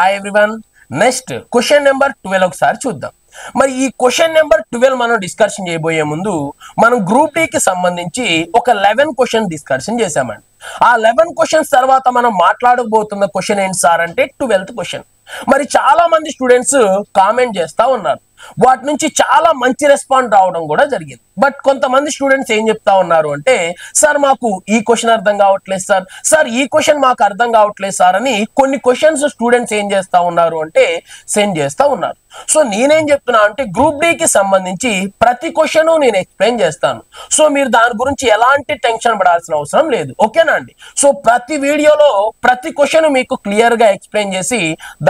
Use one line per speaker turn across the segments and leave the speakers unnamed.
Hi everyone. Next question number 12 ఒకసారి చూద్దాం. మరి ఈ క్వశ్చన్ నెంబర్ 12 మనం డిస్కషన్ చేయబోయే ముందు మనం గ్రూప్ డి కి సంబంధించి ఒక 11 క్వశ్చన్ డిస్కషన్ చేశామండి. ఆ 11 క్వశ్చన్స్ తర్వాత మనం మాట్లాడబోతున్న క్వశ్చన్ ఏంటి సార్ అంటే 12th క్వశ్చన్. మరి చాలా మంది స్టూడెంట్స్ కామెంట్ చేస్తా ఉన్నారు, వాటి నుంచి చాలా మంచి రెస్పాండ్ రావడం కూడా జరిగింది. బట్ కొంతమంది స్టూడెంట్స్ ఏం చెప్తా ఉన్నారు అంటే, సార్ మాకు ఈ క్వశ్చన్ అర్థం కావట్లేదు సార్ ఈ క్వశ్చన్ మాకు అర్థం కావట్లేదు సార్ అని కొన్ని క్వశ్చన్స్ స్టూడెంట్స్ ఏం చేస్తా ఉన్నారు అంటే సెండ్ చేస్తా ఉన్నారు. సో నేనేం చెప్తున్నా అంటే గ్రూప్ డి కి సంబంధించి ప్రతి క్వశ్చన్ నేను ఎక్స్ప్లెయిన్ చేస్తాను. సో మీరు దాని గురించి ఎలాంటి టెన్షన్ పడాల్సిన అవసరం లేదు, ఓకేనా అండి. సో ప్రతి వీడియోలో ప్రతి క్వశ్చన్ మీకు క్లియర్ గా ఎక్స్ప్లెయిన్ చేసి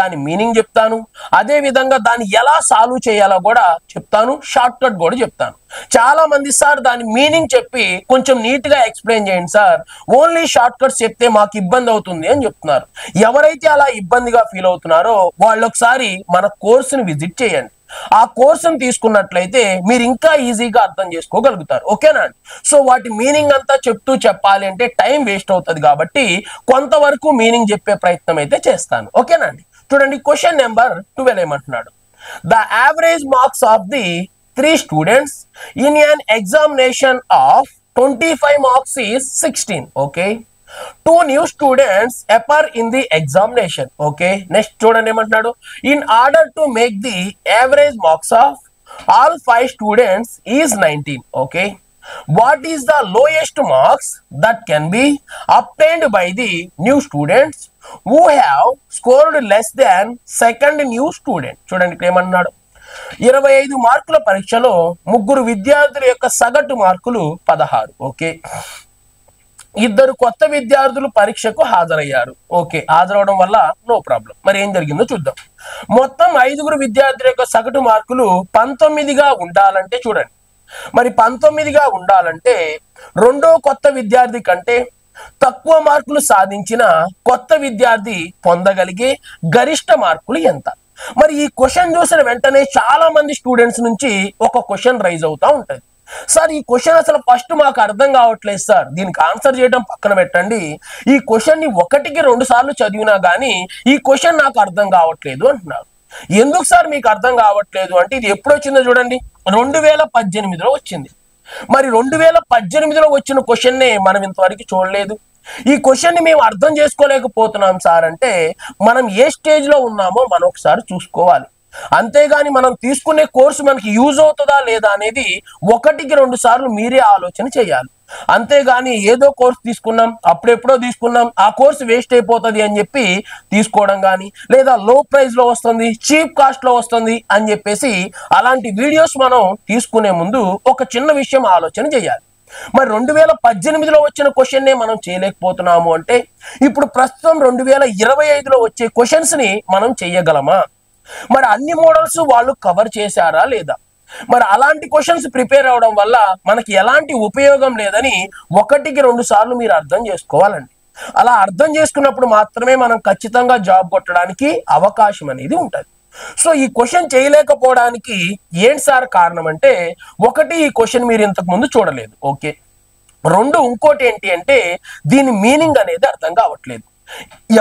దాని మీనింగ్ చెప్తాను, అదే విధంగా దాన్ని ఎలా సాల్వ్ చేయాలో కూడా చెప్తాను, షార్ట్ కట్ కూడా చెప్తాను. చాలా మంది సార్ దాని మీనింగ్ చెప్పి కొంచెం నీట్ గా ఎక్స్ప్లెయిన్ చేయండి సార్, ఓన్లీ షార్ట్ కట్స్ చెప్తే మాకు ఇబ్బంది అవుతుంది అని చెప్తున్నారు. ఎవరైతే అలా ఇబ్బందిగా ఫీల్ అవుతున్నారో వాళ్ళు ఒకసారి మన కోర్సుని విజిట్ చేయండి. ఆ కోర్సును తీసుకున్నట్లయితే మీరు ఇంకా ఈజీగా అర్థం చేసుకోగలుగుతారు, ఓకేనా అండి. సో వాటి మీనింగ్ అంతా చెప్తూ చెప్పాలి అంటే టైం వేస్ట్ అవుతుంది, కాబట్టి కొంతవరకు మీనింగ్ చెప్పే ప్రయత్నం అయితే చేస్తాను, ఓకేనా అండి. చూడండి క్వశ్చన్ నెంబర్ 12 ఏమంటున్నాడు, the average marks of the 3 students in an examination of 25 marks is 16. Okay. 2 new students appear in the examination. Okay. Next చూడండి ఏమంటున్నాడు, in order to make the average marks of all 5 students is 19. Okay. What is the lowest marks that can be obtained by the new students who have scored less than second new student? చూడండి ఇక్కడ ఏమంటున్నాడు, 25 మార్కుల పరీక్షలో 3 విద్యార్థుల యొక్క సగటు మార్కులు 16. Okay, 2 కొత్త విద్యార్థులు పరీక్షకు హాజరయ్యారు. ఓకే, హాజరవడం వల్ల నో ప్రాబ్లం. మరి ఏం జరిగిందో చూద్దాం. మొత్తం 5 విద్యార్థుల యొక్క సగటు మార్కులు 19గా ఉండాలంటే చూడండి, మరి 19గా ఉండాలంటే రెండో కొత్త విద్యార్థి కంటే తక్కువ మార్కులు సాధించిన కొత్త విద్యార్థి పొందగలిగే గరిష్ట మార్కులు ఎంత? మరి ఈ క్వశ్చన్ చూసిన వెంటనే చాలా మంది స్టూడెంట్స్ నుంచి ఒక క్వశ్చన్ రైజ్ అవుతా ఉంటది, సార్ ఈ క్వశ్చన్ అసలు ఫస్ట్ మాకు అర్థం కావట్లేదు సార్, దీనికి ఆన్సర్ చేయడం పక్కన పెట్టండి, ఈ క్వశ్చన్ ని 1కి 2 సార్లు చదివినా గానీ ఈ క్వశ్చన్ నాకు అర్థం కావట్లేదు అంటున్నారు. ఎందుకు సార్ మీకు అర్థం కావట్లేదు అంటే, ఇది ఎప్పుడు వచ్చిందో చూడండి, 2018లో వచ్చింది. మరి 2018లో వచ్చిన క్వశ్చన్ నే మనం ఇంతవరకు చూడలేదు. ఈ క్వశ్చన్ ని మేము అర్థం చేసుకోలేకపోతున్నాం సార్ అంటే మనం ఏ స్టేజ్ లో ఉన్నామో మనం ఒకసారి చూసుకోవాలి. అంతేగాని మనం తీసుకునే కోర్సు మనకి యూజ్ అవుతుందా లేదా అనేది 1కి 2 సార్లు మీరే ఆలోచన చేయాలి. అంతేగాని ఏదో కోర్సు తీసుకున్నాం, అప్పుడెప్పుడో తీసుకున్నాం, ఆ కోర్సు వేస్ట్ అయిపోతుంది అని చెప్పి తీసుకోవడం కానీ, లేదా లో ప్రైస్ లో వస్తుంది, చీప్ కాస్ట్ లో వస్తుంది అని చెప్పేసి అలాంటి వీడియోస్ మనం తీసుకునే ముందు ఒక చిన్న విషయం ఆలోచన చేయాలి. మరి 2018లో వచ్చిన క్వశ్చన్ నే మనం చేయలేకపోతున్నాము అంటే ఇప్పుడు ప్రస్తుతం 2025లో వచ్చే క్వశ్చన్స్ ని మనం చేయగలమా? మరి అన్ని మోడల్స్ వాళ్ళు కవర్ చేశారా లేదా? మరి అలాంటి క్వశ్చన్స్ ప్రిపేర్ అవడం వల్ల మనకి ఎలాంటి ఉపయోగం లేదని 1కి 2 సార్లు మీరు అర్థం చేసుకోవాలండి. అలా అర్థం చేసుకున్నప్పుడు మాత్రమే మనం ఖచ్చితంగా జాబ్ కొట్టడానికి అవకాశం అనేది ఉంటుంది. సో ఈ క్వశ్చన్ చేయలేకపోవడానికి ఏంటి సార్ కారణం అంటే, 1 ఈ క్వశ్చన్ మీరు ఇంతకు ముందు చూడలేదు. ఓకే, 2 ఇంకోటి ఏంటి అంటే దీని మీనింగ్ అనేది అర్థం కావట్లేదు.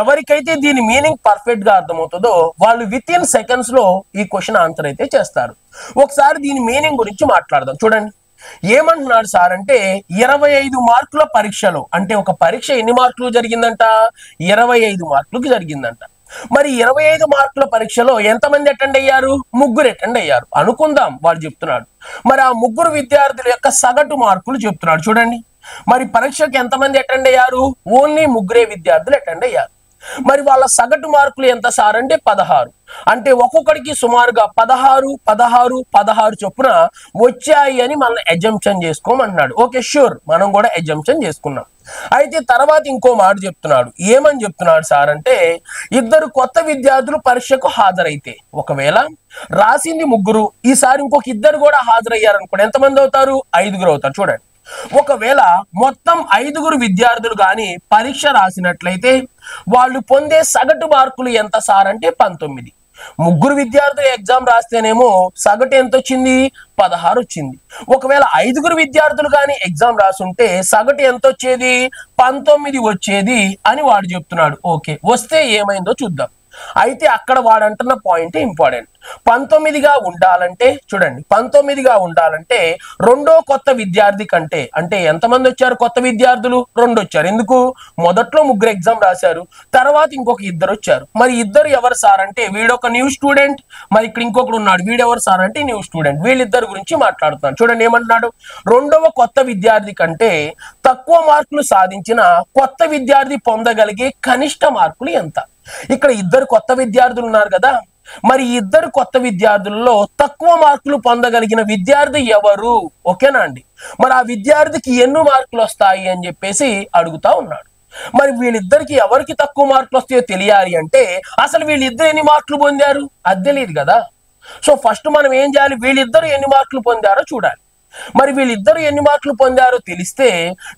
ఎవరికైతే దీని మీనింగ్ పర్ఫెక్ట్ గా అర్థమవుతుందో వాళ్ళు విత్ ఇన్ సెకండ్స్ లో ఈ క్వశ్చన్ ఆన్సర్ అయితే చేస్తారు. ఒకసారి దీని మీనింగ్ గురించి మాట్లాడదాం. చూడండి ఏమంటున్నాడు సార్ అంటే, 25 మార్కుల పరీక్షలో, అంటే ఒక పరీక్ష ఎన్ని మార్కులు జరిగిందంట? 25 మార్కులకు జరిగిందంట. మరి 25 మార్కుల పరీక్షలో ఎంతమంది అటెండ్ అయ్యారు? 3 అటెండ్ అయ్యారు అనుకుందాం, వాళ్ళు చెప్తున్నాడు. మరి ఆ 3 విద్యార్థుల యొక్క సగటు మార్కులు చెప్తున్నాడు. చూడండి, మరి పరీక్షకు ఎంతమంది అటెండ్ అయ్యారు? ఓన్లీ 3 విద్యార్థులు అటెండ్ అయ్యారు. మరి వాళ్ళ సగటు మార్కులు ఎంత సార్ అంటే 16. అంటే ఒక్కొక్కడికి సుమారుగా 16 చొప్పున వచ్చాయి అని మనం ఎజంప్షన్ చేసుకోమంటున్నాడు. ఓకే షూర్, మనం కూడా ఎజంప్షన్ చేసుకున్నాం. అయితే తర్వాత ఇంకో మాట చెప్తున్నాడు. ఏమని చెప్తున్నాడు సార్ అంటే, 2 కొత్త విద్యార్థులు పరీక్షకు హాజరైతే, ఒకవేళ రాసింది 3, ఈసారి ఇంకొక 2 కూడా హాజరయ్యారు అనుకోండి, ఎంతమంది అవుతారు? 5 అవుతారు. చూడండి, ఒకవేళ మొత్తం 5 విద్యార్థులు కానీ పరీక్ష రాసినట్లయితే వాళ్ళు పొందే సగటు మార్కులు ఎంత సార్ అంటే 19. 3 విద్యార్థులు ఎగ్జామ్ రాస్తేనేమో సగటు ఎంత వచ్చింది? 16 వచ్చింది. ఒకవేళ 5 విద్యార్థులు కానీ ఎగ్జామ్ రాసుంటే సగటు ఎంత వచ్చేది? 19 వచ్చేది అని వాడు చెప్తున్నాడు. ఓకే, వస్తే ఏమైందో చూద్దాం. అయితే అక్కడ వాడంటున్న పాయింట్ ఇంపార్టెంట్. 19గా ఉండాలంటే చూడండి, 19గా ఉండాలంటే రెండో కొత్త విద్యార్థి కంటే, అంటే ఎంతమంది వచ్చారు కొత్త విద్యార్థులు? 2 వచ్చారు. ఎందుకు? మొదట్లో 3 ఎగ్జామ్ రాశారు, తర్వాత ఇంకొక 2 వచ్చారు. మరి 2 ఎవరు సార్ అంటే వీడొక న్యూ స్టూడెంట్, మరి ఇక్కడ ఇంకొకడు ఉన్నాడు, వీడెవరు సార్ అంటే న్యూ స్టూడెంట్. వీళ్ళిద్దరు గురించి మాట్లాడుతున్నాను. చూడండి ఏమంటున్నాడు, రెండవ కొత్త విద్యార్థి కంటే తక్కువ మార్కులు సాధించిన కొత్త విద్యార్థి పొందగలిగే కనిష్ట మార్కులు ఎంత? ఇక్కడ 2 కొత్త విద్యార్థులు ఉన్నారు కదా, మరి 2 కొత్త విద్యార్థులలో తక్కువ మార్కులు పొందగలిగిన విద్యార్థి ఎవరు? ఓకేనా అండి. మరి ఆ విద్యార్థికి ఎన్ని మార్కులు వస్తాయి అని చెప్పేసి అడుగుతా ఉన్నాడు. మరి వీళ్ళిద్దరికి ఎవరికి తక్కువ మార్కులు వస్తాయో తెలియాలి అంటే అసలు వీళ్ళిద్దరు ఎన్ని మార్కులు పొందారు అది తెలియదు కదా. సో ఫస్ట్ మనం ఏం చేయాలి, వీళ్ళిద్దరు ఎన్ని మార్కులు పొందారో చూడాలి. మరి వీళ్ళిద్దరు ఎన్ని మార్కులు పొందారో తెలిస్తే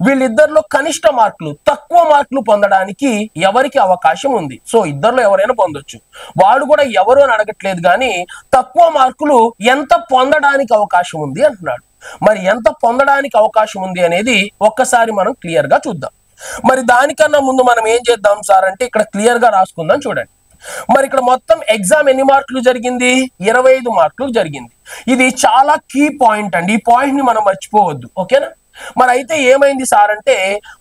వీళ్ళిద్దరిలో కనిష్ట మార్కులు, తక్కువ మార్కులు పొందడానికి ఎవరికి అవకాశం ఉంది? సో ఇద్దరిలో ఎవరైనా పొందొచ్చు. వాడు కూడా ఎవరు అని అడగట్లేదు, కానీ తక్కువ మార్కులు ఎంత పొందడానికి అవకాశం ఉంది అంటున్నాడు. మరి ఎంత పొందడానికి అవకాశం ఉంది అనేది ఒక్కసారి మనం క్లియర్ గా చూద్దాం. మరి దానికన్నా ముందు మనం ఏం చేద్దాం సార్ అంటే ఇక్కడ క్లియర్ గా రాసుకుందాం. చూడండి, మరి ఇక్కడ మొత్తం ఎగ్జామ్ ఎన్ని మార్కులు జరిగింది? 25 మార్కులు జరిగింది. ఇది చాలా కీ పాయింట్ అండి, ఈ పాయింట్ ని మనం మర్చిపోవద్దు. ఓకేనా. మరి అయితే ఏమైంది సార్ అంటే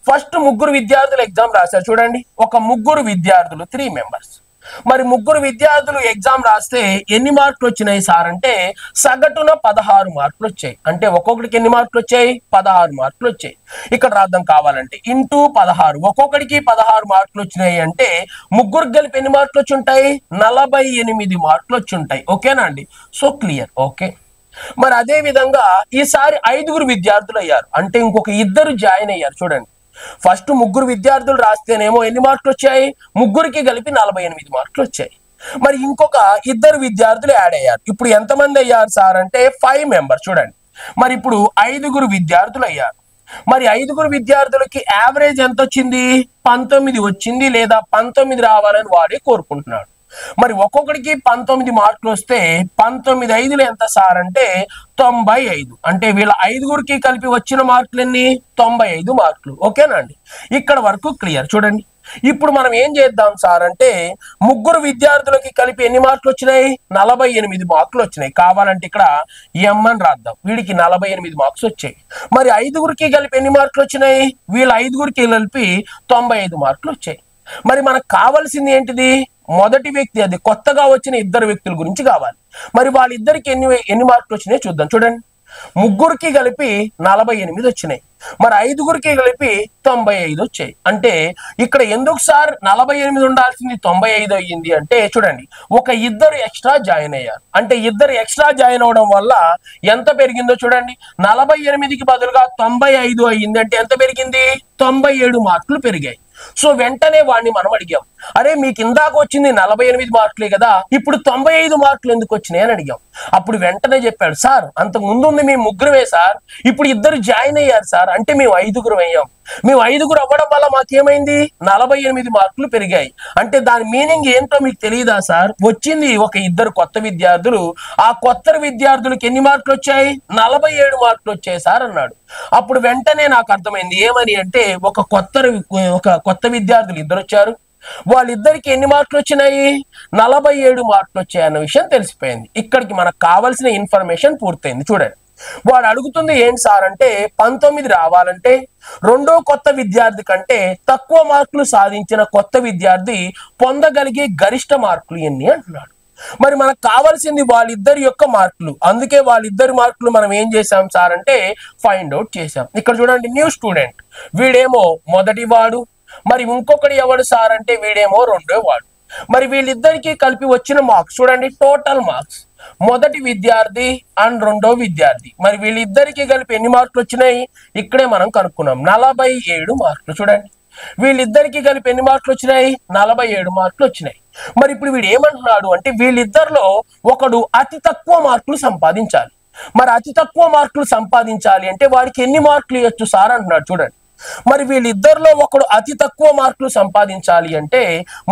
ఫస్ట్ 3 విద్యార్థులు ఎగ్జామ్ రాశారు. చూడండి, ఒక 3 విద్యార్థులు 3 మెంబర్స్. మరి 3 విద్యార్థులు ఎగ్జామ్ రాస్తే ఎన్ని మార్కులు వచ్చినాయి సార్ అంటే సగటున 16 మార్కులు వచ్చాయి. అంటే ఒక్కొక్కడికి ఎన్ని మార్కులు వచ్చాయి? 16 మార్కులు వచ్చాయి. ఇక్కడ రాద్దాం కావాలంటే ఇంటూ 16, ఒక్కొక్కడికి 16 మార్కులు వచ్చినాయి అంటే ముగ్గురికి కలిపి ఎన్ని మార్కులు వచ్చి ఉంటాయి? 48 మార్కులు వచ్చి ఉంటాయి. ఓకేనా అండి. So clear. ఓకే. మరి అదే విధంగా ఈసారి 5 విద్యార్థులు అయ్యారు, అంటే ఇంకొక 2 జాయిన్ అయ్యారు. చూడండి, ఫస్ట్ 3 విద్యార్థులు రాస్తేనేమో ఎన్ని మార్కులు వచ్చాయి? ముగ్గురికి కలిపి 48 మార్కులు వచ్చాయి. మరి ఇంకొక 2 విద్యార్థులు యాడ్ అయ్యారు. ఇప్పుడు ఎంతమంది అయ్యారు సార్ అంటే 5 మెంబర్స్. చూడండి, మరి ఇప్పుడు 5 విద్యార్థులు అయ్యారు. మరి 5 విద్యార్థులకి యావరేజ్ ఎంత వచ్చింది? 19 వచ్చింది, లేదా 19 రావాలని వాడే కోరుకుంటున్నాడు. మరి ఒక్కొక్కడికి 19 మార్కులు వస్తే 19 5లు ఎంత సార్ అంటే 95. అంటే వీళ్ళ 5 కలిపి వచ్చిన మార్కులు ఎన్ని? 95 మార్కులు. ఓకేనా అండి. ఇక్కడ వరకు క్లియర్. చూడండి, ఇప్పుడు మనం ఏం చేద్దాం సార్ అంటే 3 విద్యార్థులకి కలిపి ఎన్ని మార్కులు వచ్చినాయి? 48 మార్కులు వచ్చినాయి. కావాలంటే ఇక్కడ ఎం అని రాద్దాం. వీడికి 48 మార్క్స్ వచ్చాయి. మరి 5 కలిపి ఎన్ని మార్కులు వచ్చినాయి? వీళ్ళ 5 కలిపి 95 మార్కులు వచ్చాయి. మరి మనకు కావాల్సింది ఏంటిది? మొదటి వ్యక్తి, అది కొత్తగా వచ్చిన 2 వ్యక్తుల గురించి కావాలి. మరి వాళ్ళిద్దరికి ఎన్ని మార్కులు వచ్చినాయి చూద్దాం. చూడండి, 3 కలిపి 48 వచ్చినాయి, మరి 5 కలిపి 95 వచ్చాయి. అంటే ఇక్కడ ఎందుకు సార్ 48 ఉండాల్సింది 95 అయ్యింది అంటే చూడండి, ఒక 2 ఎక్స్ట్రా జాయిన్ అయ్యారు. అంటే 2 ఎక్స్ట్రా జాయిన్ అవడం వల్ల ఎంత పెరిగిందో చూడండి. 48కి బదులుగా 95 అయ్యింది అంటే ఎంత పెరిగింది? 97 మార్కులు పెరిగాయి. సో వెంటనే వాడిని మనం అడిగాం, అరే మీకు ఇందాక వచ్చింది 48 మార్కులే కదా, ఇప్పుడు 95 మార్కులు ఎందుకు వచ్చినాయి అని అడిగాం. అప్పుడు వెంటనే చెప్పాడు, సార్ అంతకు ముందు ఉంది మేము 3 సార్, ఇప్పుడు 2 జాయిన్ అయ్యారు సార్, అంటే మేము 5 అయ్యాం. మేము 5 అవ్వడం వల్ల మాకేమైంది? 48 మార్కులు పెరిగాయి. అంటే దాని మీనింగ్ ఏంటో మీకు తెలియదా సార్? వచ్చింది ఒక 2 కొత్త విద్యార్థులు, ఆ కొత్త విద్యార్థులకి ఎన్ని మార్కులు వచ్చాయి? 47 మార్కులు వచ్చాయి సార్ అన్నాడు. అప్పుడు వెంటనే నాకు అర్థమైంది ఏమని అంటే ఒక కొత్త విద్యార్థులు 2 వచ్చారు, వాళ్ళిద్దరికి ఎన్ని మార్కులు వచ్చినాయి? 47 మార్కులు వచ్చాయి అన్న విషయం తెలిసిపోయింది. ఇక్కడికి మనకు కావాల్సిన ఇన్ఫర్మేషన్ పూర్తయింది. చూడండి, వాడు అడుగుతుంది ఏంటి సార్ అంటే 19 రావాలంటే రెండో కొత్త విద్యార్థి కంటే తక్కువ మార్కులు సాధించిన కొత్త విద్యార్థి పొందగలిగే గరిష్ట మార్కులు ఎన్ని అంటున్నాడు. మరి మనకు కావాల్సింది వాళ్ళిద్దరి యొక్క మార్కులు, అందుకే వాళ్ళిద్దరి మార్కులు మనం ఏం చేసాం సార్ అంటే ఫైండ్ అవుట్ చేసాం. ఇక్కడ చూడండి, న్యూ స్టూడెంట్ వీడేమో మొదటి వాడు, మరి ఇంకొకటి ఎవడు సార్ అంటే వీడేమో రెండో వాడు. మరి వీళ్ళిద్దరికి కలిపి వచ్చిన మార్క్స్ చూడండి, టోటల్ మార్క్స్ మొదటి విద్యార్థి అండ్ రెండో విద్యార్థి, మరి వీళ్ళిద్దరికి కలిపి ఎన్ని మార్కులు వచ్చినాయి? ఇక్కడే మనం కనుక్కున్నాం, 47 మార్కులు. చూడండి, వీళ్ళిద్దరికి కలిపి ఎన్ని మార్కులు వచ్చినాయి? 47 మార్కులు వచ్చినాయి. మరి ఇప్పుడు వీడు ఏమంటున్నాడు అంటే వీళ్ళిద్దరిలో ఒకడు అతి తక్కువ మార్కులు సంపాదించాలి. మరి అతి తక్కువ మార్కులు సంపాదించాలి అంటే వాడికి ఎన్ని మార్కులు ఇవ్వచ్చు సార్ అంటున్నాడు. చూడండి, మరి వీళ్ళిద్దరిలో ఒకడు అతి తక్కువ మార్కులు సంపాదించాలి అంటే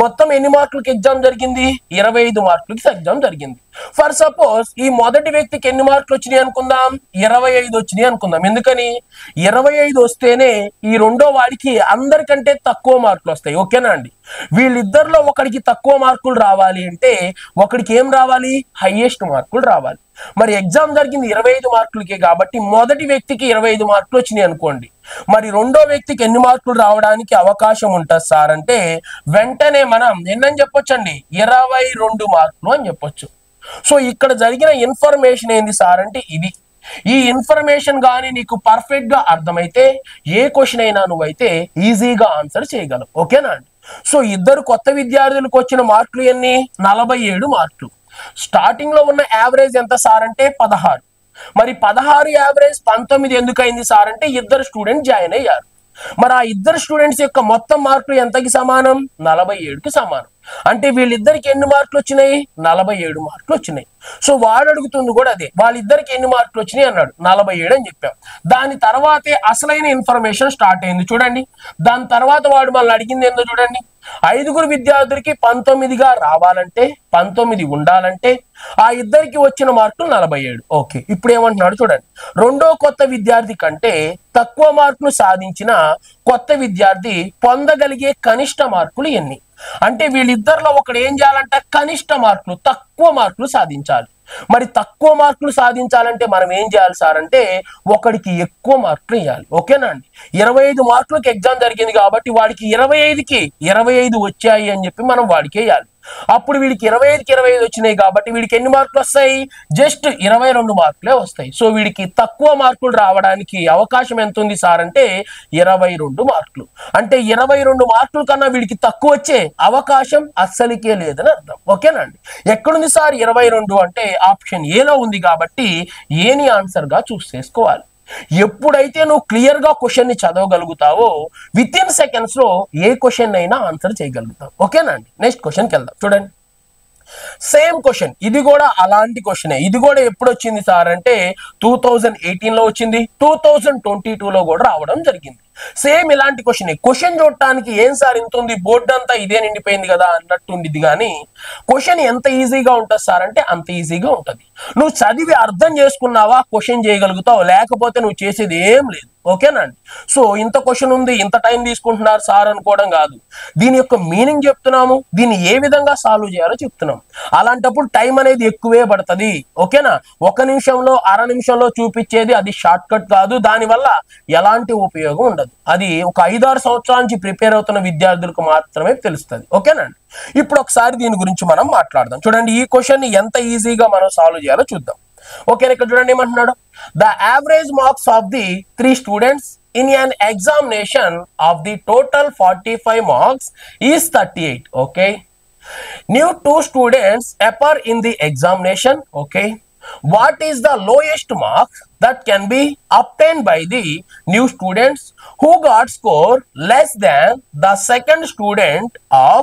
మొత్తం ఎన్ని మార్కులకి ఎగ్జామ్ జరిగింది? 25 మార్కులకి ఎగ్జామ్ జరిగింది. ఫర్ సపోజ్ ఈ మొదటి వ్యక్తికి ఎన్ని మార్కులు వచ్చినాయి అనుకుందాం, 25 వచ్చినాయి అనుకుందాం. ఎందుకని 25 వస్తేనే ఈ రెండో వాడికి అందరికంటే తక్కువ మార్కులు వస్తాయి. ఓకేనా అండి? వీళ్ళిద్దరిలో ఒకడికి తక్కువ మార్కులు రావాలి అంటే ఒకడికి ఏం రావాలి, హైయెస్ట్ మార్కులు రావాలి. మరి ఎగ్జామ్ జరిగింది 25 మార్కులకే కాబట్టి మొదటి వ్యక్తికి 25 మార్కులు వచ్చినాయి అనుకోండి. మరి రెండో వ్యక్తికి ఎన్ని మార్కులు రావడానికి అవకాశం ఉంటుంది సార్ అంటే వెంటనే మనం ఎన్నని చెప్పొచ్చండి, 22 మార్కులు అని చెప్పొచ్చు. సో ఇక్కడ జరిగిన ఇన్ఫర్మేషన్ ఏంది సార్ అంటే ఇది. ఈ ఇన్ఫర్మేషన్ కానీ నీకు పర్ఫెక్ట్ గా అర్థమైతే ఏ క్వశ్చన్ అయినా నువ్వైతే ఈజీగా ఆన్సర్ చేయగలవు. ఓకేనా అండి? సో ఇద్దరు కొత్త విద్యార్థులకు వచ్చిన మార్కులు ఎన్ని, 47 మార్కులు. స్టార్టింగ్ లో ఉన్న యావరేజ్ ఎంత సార్ అంటే 16. మరి 16 యావరేజ్ 19 ఎందుకు అయింది సార్ అంటే ఇద్దరు స్టూడెంట్ జాయిన్ అయ్యారు. మరి ఆ ఇద్దరు స్టూడెంట్స్ యొక్క మొత్తం మార్కులు ఎంతకి సమానం, 47కి సమానం. అంటే వీళ్ళిద్దరికి ఎన్ని మార్కులు వచ్చినాయి, 47 మార్కులు వచ్చినాయి. సో వాడు అడుగుతుంది కూడా అదే, వాళ్ళిద్దరికి ఎన్ని మార్కులు వచ్చినాయి అన్నాడు, 47 అని చెప్పాం. దాని తర్వాతే అసలైన ఇన్ఫర్మేషన్ స్టార్ట్ అయింది చూడండి. దాని తర్వాత వాడు మళ్ళీ అడిగింది ఏందో చూడండి, 5 విద్యార్థులకి 19గా రావాలంటే 19 ఉండాలంటే ఆ ఇద్దరికి వచ్చిన మార్కులు 47. ఓకే, ఇప్పుడు ఏమంటున్నాడు చూడండి, రెండో కొత్త విద్యార్థి కంటే తక్కువ మార్కులు సాధించిన కొత్త విద్యార్థి పొందగలిగే కనిష్ట మార్కులు ఎన్ని? అంటే వీళ్ళిద్దరిలో ఒకడు ఏం చేయాలంటే కనిష్ట మార్కులు, తక్కువ మార్కులు సాధించాలి. మరి తక్కువ మార్కులు సాధించాలంటే మనం ఏం చేయాలి సార్ అంటే ఒకడికి ఎక్కువ మార్కులు ఇవ్వాలి. ఓకేనా అండి? 25 మార్కులకు ఎగ్జామ్ జరిగింది కాబట్టి వాడికి 25కి 25 వచ్చాయి అని చెప్పి మనం వాడికి వేయాలి. అప్పుడు వీడికి 25కి 25 వచ్చినాయి కాబట్టి వీడికి ఎన్ని మార్కులు వస్తాయి, జస్ట్ 22 మార్కులే వస్తాయి. సో వీడికి తక్కువ మార్కులు రావడానికి అవకాశం ఎంత ఉంది సార్ అంటే 22 మార్కులు. అంటే 22 మార్కుల కన్నా వీడికి తక్కువ వచ్చే అవకాశం అస్సలికే లేదని అర్థం. ఓకేనా అండి? ఎక్కడుంది సార్ 22 అంటే ఆప్షన్ ఏలో ఉంది కాబట్టి ఏని ఆన్సర్ గా చూస్ చేసుకోవాలి. ఎప్పుడైతే నువ్వు క్లియర్ గా క్వశ్చన్ ని చదవగలుగుతావో విత్ ఇన్ సెకండ్స్ లో ఏ క్వశ్చన్ అయినా ఆన్సర్ చేయగలుగుతావు. ఓకేనా అండి? నెక్స్ట్ క్వశ్చన్ కి వెళ్దాం. చూడండి, సేమ్ క్వశ్చన్, ఇది కూడా అలాంటి క్వశ్చనే. ఇది కూడా ఎప్పుడు వచ్చింది సార్ అంటే 2018 లో వచ్చింది, 2022లో కూడా రావడం జరిగింది. సేమ్ ఇలాంటి క్వశ్చన్. క్వశ్చన్ చూడటానికి ఏం సార్ ఇంత ఉంది, బోర్డు అంతా ఇదే నిండిపోయింది కదా అన్నట్టు ఉండిద్ది, కానీ క్వశ్చన్ ఎంత ఈజీగా ఉంటుంది సార్ అంటే అంత ఈజీగా ఉంటుంది. నువ్వు చదివి అర్థం చేసుకున్నావా క్వశ్చన్ చేయగలుగుతావు, లేకపోతే నువ్వు చేసేది ఏం లేదు. ఓకేనా అండి? సో ఇంత క్వశ్చన్ ఉంది, ఇంత టైం తీసుకుంటున్నారు సార్ అనుకోవడం కాదు, దీని యొక్క మీనింగ్ చెప్తున్నాము, దీన్ని ఏ విధంగా సాల్వ్ చేయాలో చెప్తున్నాం. అలాంటప్పుడు టైం అనేది ఎక్కువే పడుతుంది. ఓకేనా? 1 నిమిషంలో 1/2 నిమిషంలో చూపించేది అది షార్ట్ కట్ కాదు, దానివల్ల ఎలాంటి ఉపయోగం ఉండదు. అది ఒక 5-6 సంవత్సరాల నుంచి ప్రిపేర్ అవుతున్న విద్యార్థులకు మాత్రమే తెలుస్తుంది. ఓకేనండి? ఇప్పుడు ఒకసారి దీని గురించి మనం మాట్లాడదాం. చూడండి, ఈ క్వశ్చన్ ని ఎంత ఈజీగా మనం సాల్వ్ చేయాలో చూద్దాం. ఓకే, ఇక్కడ చూడండి ఏమంటున్నాడు, the average marks of the 3 students in an examination of the total 45 marks is 38. Okay, new 2 students appear in the examination. Okay, what is the lowest mark that can be obtained by the new students who got score less than the second student of,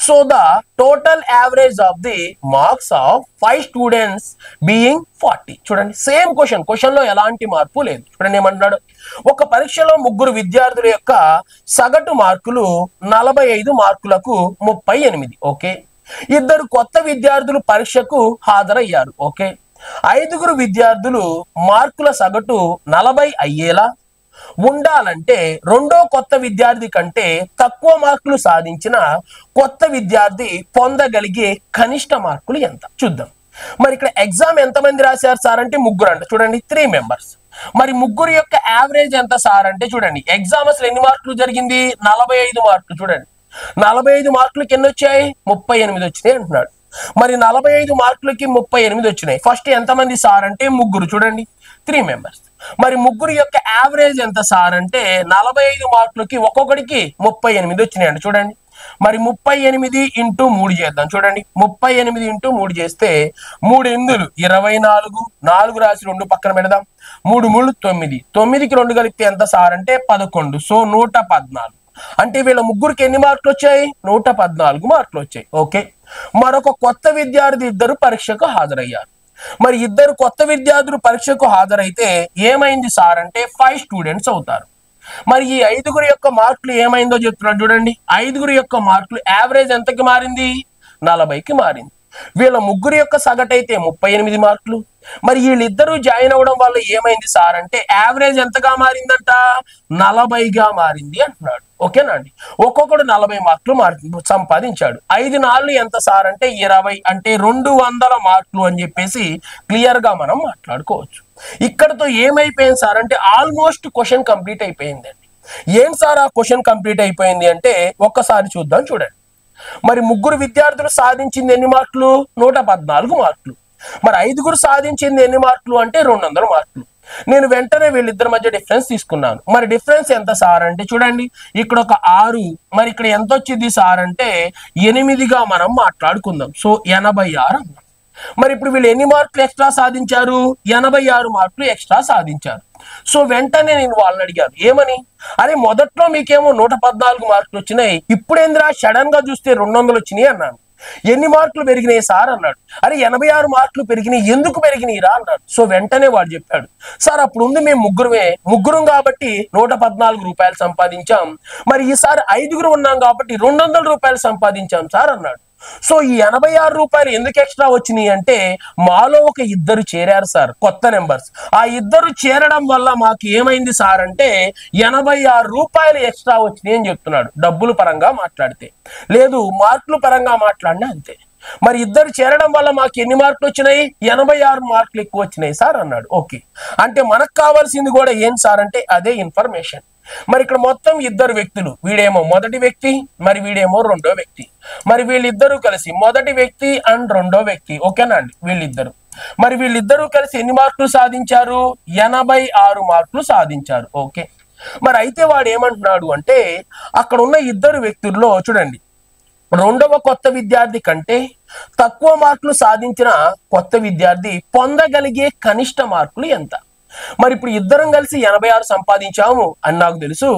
so the total average of the marks of 5 students being 40. చూడండి, same question లో ఎలాంటి మార్పు లేదు. చూడండి ఏమంటున్నాడు, ఒక పరీక్షలో 3 విద్యార్థుల యొక్క సగటు మార్కులు 45 మార్కులకు 38. ఓకే, 2 కొత్త విద్యార్థులు పరీక్షకు హాజరయ్యారు. ఓకే, 5 విద్యార్థులు మార్కుల సగటు 40 అయ్యేలా ఉండాలంటే రెండో కొత్త విద్యార్థి కంటే తక్కువ మార్కులు సాధించిన కొత్త విద్యార్థి పొందగలిగే కనిష్ట మార్కులు ఎంత చూద్దాం. మరి ఇక్కడ ఎగ్జామ్ ఎంతమంది రాశారు సార్ అంటే 3 అంట. చూడండి, 3 మెంబర్స్. మరి 3 యొక్క యావరేజ్ ఎంత సార్ అంటే చూడండి, ఎగ్జామ్ అసలు ఎన్ని మార్కులు జరిగింది, 45 మార్కులు. చూడండి, 45 మార్కులకి ఎన్ని వచ్చాయి, 38 వచ్చినాయి అంటున్నాడు. మరి 45 మార్కులకి 38 వచ్చినాయి. ఫస్ట్ ఎంతమంది సార్ అంటే 3. చూడండి, 3 మెంబర్స్. మరి 3 యొక్క యావరేజ్ ఎంత సార్ అంటే 45 మార్కులకి ఒక్కొక్కడికి 38 వచ్చినాయండి. చూడండి, మరి 38 ఇంటూ 3 చేద్దాం. చూడండి, 38 ఇంటూ 3 చేస్తే 3 8 24, 4 రాసి 2 పక్కన పెడదాం, 3 3 9, 9కి 2 కలిపితే ఎంత సార్ అంటే 11. సో 114. అంటే వీళ్ళ 3కి ఎన్ని మార్కులు వచ్చాయి, 114 మార్కులు వచ్చాయి. ఓకే, మరొక కొత్త విద్యార్థి 2 పరీక్షకు హాజరయ్యారు. మరి 2 కొత్త విద్యార్థులు పరీక్షకు హాజరైతే ఏమైంది సార్ అంటే 5 స్టూడెంట్స్ అవుతారు. మరి ఈ 5 యొక్క మార్కులు ఏమైందో చెప్తున్నాడు. చూడండి, 5 యొక్క మార్కులు యావరేజ్ ఎంతకి మారింది, 40కి మారింది. వీళ్ళ ముగ్గురు యొక్క సగటు అయితే 38 మార్కులు. మరి వీళ్ళిద్దరూ జాయిన్ అవ్వడం వల్ల ఏమైంది సార్ అంటే యావరేజ్ ఎంతగా మారిందంట, 40గా మారింది అంటున్నాడు. ఓకేనా అండి, ఒక్కొక్కడు 40 మార్కులు సంపాదించాడు. 5 4 ఎంత సార్ అంటే 20, అంటే 200 మార్కులు అని చెప్పేసి క్లియర్ గా మనం మాట్లాడుకోవచ్చు. ఇక్కడతో ఏమైపోయింది సార్ అంటే ఆల్మోస్ట్ క్వశ్చన్ కంప్లీట్ అయిపోయిందండి. ఏం సార్ ఆ క్వశ్చన్ కంప్లీట్ అయిపోయింది అంటే ఒక్కసారి చూద్దాం. చూడండి, మరి ముగ్గురు విద్యార్థులు సాధించింది ఎన్ని మార్కులు, 114 మార్కులు. మరి 5గురు సాధించింది ఎన్ని మార్కులు అంటే 200 మార్కులు. నేను వెంటనే వీళ్ళిద్దరి మధ్య డిఫరెన్స్ తీసుకున్నాను. మరి డిఫరెన్స్ ఎంత సార్ అంటే చూడండి, ఇక్కడ ఒక 6, మరి ఇక్కడ ఎంత వచ్చింది సార్ అంటే 8గా మనం మాట్లాడుకుందాం. సో 86 అన్నాం. మరి ఇప్పుడు వీళ్ళు ఎన్ని మార్కులు ఎక్స్ట్రా సాధించారు, 86 మార్కులు ఎక్స్ట్రా సాధించారు. సో వెంటనే నేను వాళ్ళని అడిగాను ఏమని, అరే మొదట్లో మీకేమో 114 మార్కులు వచ్చినాయి, ఇప్పుడు ఏందిరా సడన్ గా చూస్తే 200 వచ్చినాయి అన్నాను. ఎన్ని మార్కులు పెరిగినాయి సార్ అన్నాడు. అరే 86 మార్కులు పెరిగినాయి, ఎందుకు పెరిగినాయిరా అన్నాడు. సో వెంటనే వాడు చెప్పాడు, సార్ అప్పుడు ఉంది మేము ముగ్గురం కాబట్టి 114 రూపాయలు సంపాదించాం, మరి ఈసారి 5గురు ఉన్నాం కాబట్టి 200 రూపాయలు సంపాదించాం సార్ అన్నాడు. సో ఈ 86 రూపాయలు ఎందుకు ఎక్స్ట్రా వచ్చినాయి అంటే మాలో ఒక ఇద్దరు చేరారు సార్, కొత్త నెంబర్స్. ఆ ఇద్దరు చేరడం వల్ల మాకు ఏమైంది సార్ అంటే 86 రూపాయలు ఎక్స్ట్రా వచ్చినాయి అని చెప్తున్నాడు. డబ్బుల పరంగా మాట్లాడితే, లేదు మార్కుల పరంగా మాట్లాడినా అంతే. మరి ఇద్దరు చేరడం వల్ల మాకు ఎన్ని మార్కులు వచ్చినాయి, 86 మార్కులు ఎక్కువ వచ్చినాయి సార్ అన్నాడు. ఓకే, అంటే మనకు కావాల్సింది కూడా ఏం సార్ అంటే అదే ఇన్ఫర్మేషన్. మరి ఇక్కడ మొత్తం ఇద్దరు వ్యక్తులు, వీడేమో మొదటి వ్యక్తి, మరి వీడేమో రెండో వ్యక్తి. మరి వీళ్ళిద్దరూ కలిసి మొదటి వ్యక్తి అండ్ రెండో వ్యక్తి, ఓకేనా అండి, వీళ్ళిద్దరు. మరి వీళ్ళిద్దరూ కలిసి ఎన్ని మార్కులు సాధించారు, 86 మార్కులు సాధించారు. ఓకే, మరి అయితే వాడు ఏమంటున్నాడు అంటే అక్కడ ఉన్న ఇద్దరు వ్యక్తుల్లో చూడండి, రెండవ కొత్త విద్యార్థి కంటే తక్కువ మార్కులు సాధించిన కొత్త విద్యార్థి పొందగలిగే కనిష్ట మార్కులు ఎంత. మరి ఇప్పుడు ఇద్దరం కలిసి 86 సంపాదించాము అని నాకు తెలుసు,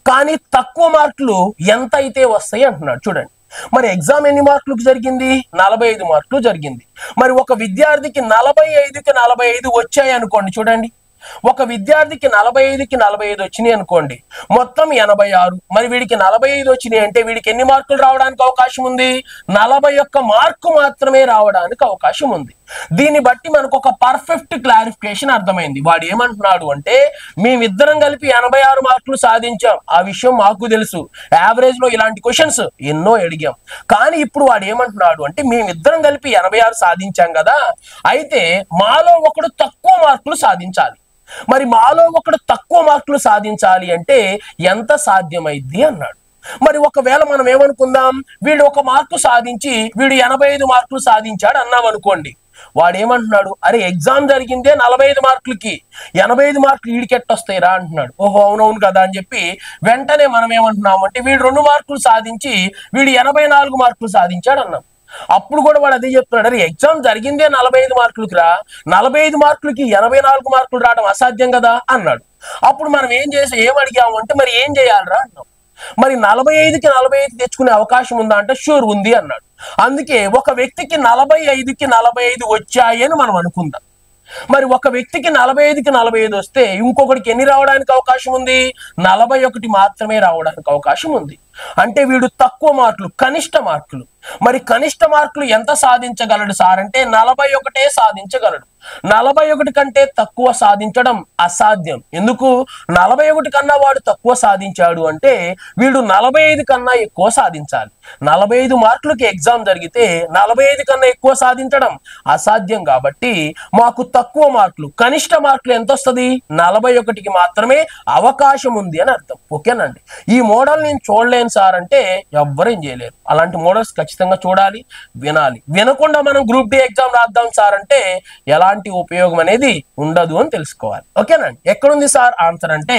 కానీ తక్కువ మార్కులు ఎంత అయితే వస్తాయి అంటున్నాడు. చూడండి, మరి ఎగ్జామ్ ఎన్ని మార్కులకు జరిగింది, 45 మార్కులు జరిగింది. మరి ఒక విద్యార్థికి 45కి 45 వచ్చాయి అనుకోండి. చూడండి, ఒక విద్యార్థికి 45కి 45 వచ్చినాయి అనుకోండి, మొత్తం 86. మరి వీడికి 45 వచ్చినాయి అంటే వీడికి ఎన్ని మార్కులు రావడానికి అవకాశం ఉంది, 41 మార్కు మాత్రమే రావడానికి అవకాశం ఉంది. దీన్ని బట్టి మనకు ఒక పర్ఫెక్ట్ క్లారిఫికేషన్ అర్థమైంది. వాడు ఏమంటున్నాడు అంటే మేమిద్దరం కలిపి 86 మార్కులు సాధించాం, ఆ విషయం మాకు తెలుసు, యావరేజ్ లో ఇలాంటి క్వశ్చన్స్ ఎన్నో అడిగాం. కానీ ఇప్పుడు వాడు ఏమంటున్నాడు అంటే మేమిద్దరం కలిపి 86 సాధించాం కదా, అయితే మాలో ఒకడు తక్కువ మార్కులు సాధించాలి. మరి మాలో ఒకడు తక్కువ మార్కులు సాధించాలి అంటే ఎంత సాధ్యమైద్ది అన్నాడు. మరి ఒకవేళ మనం ఏమనుకుందాం, వీడు 1 మార్కు సాధించి వీడు 85 మార్కులు సాధించాడు అన్నాం అనుకోండి. వాడు ఏమంటున్నాడు, అరే ఎగ్జామ్ జరిగిందే 45 మార్కులకి, 85 మార్కులు వీడికి ఎట్టొస్తాయిరా అంటున్నాడు. ఓహో అవునవును కదా అని చెప్పి వెంటనే మనం ఏమంటున్నాం అంటే వీడు 2 మార్కులు సాధించి వీడు 84 మార్కులు సాధించాడు అన్నాం. అప్పుడు కూడా వాడు అదే చెప్తున్నాడు, అరే ఎగ్జామ్ జరిగిందే 45 మార్కులకి రా, 45 మార్కులకి 84 మార్కులు రావడం అసాధ్యం కదా అన్నాడు. అప్పుడు మనం ఏం అడిగాము అంటే మరి ఏం చేయాలరా అన్నాం. మరి 45కి 45 తెచ్చుకునే అవకాశం ఉందా అంటే షూర్ ఉంది అన్నాడు. అందుకే ఒక వ్యక్తికి 45కి 45 వచ్చాయి అని మనం అనుకుందాం. మరి ఒక వ్యక్తికి 45కి 45 వస్తే ఇంకొకటికి ఎన్ని రావడానికి అవకాశం ఉంది, 41 మాత్రమే రావడానికి అవకాశం ఉంది. అంటే వీడు తక్కువ మార్కులు, కనిష్ట మార్కులు. మరి కనిష్ట మార్కులు ఎంత సాధించగలడు సార్ అంటే 41 సాధించగలడు. 41 కంటే తక్కువ సాధించడం అసాధ్యం. ఎందుకు, 41 కన్నా వాడు తక్కువ సాధించాడు అంటే వీడు 45 కన్నా ఎక్కువ సాధించాలి. 45 మార్కులకి ఎగ్జామ్ జరిగితే 45 కన్నా ఎక్కువ సాధించడం అసాధ్యం. కాబట్టి మాకు తక్కువ మార్కులు, కనిష్ట మార్కులు ఎంత వస్తుంది, 41కి మాత్రమే అవకాశం ఉంది అని అర్థం. ఓకేనండి, ఈ మోడల్ నేను చూడలేను సార్ అంటే ఎవ్వరేం చేయలేరు. అలాంటి మోడల్స్ ఖచ్చితంగా చూడాలి, వినాలి. వినకుండా మనం గ్రూప్ డి ఎగ్జామ్ రాద్దాం సార్ అంటే ఎలాంటి ఉపయోగం అనేది ఉండదు అని తెలుసుకోవాలి. ఓకేనండి, ఎక్కడుంది సార్ ఆన్సర్ అంటే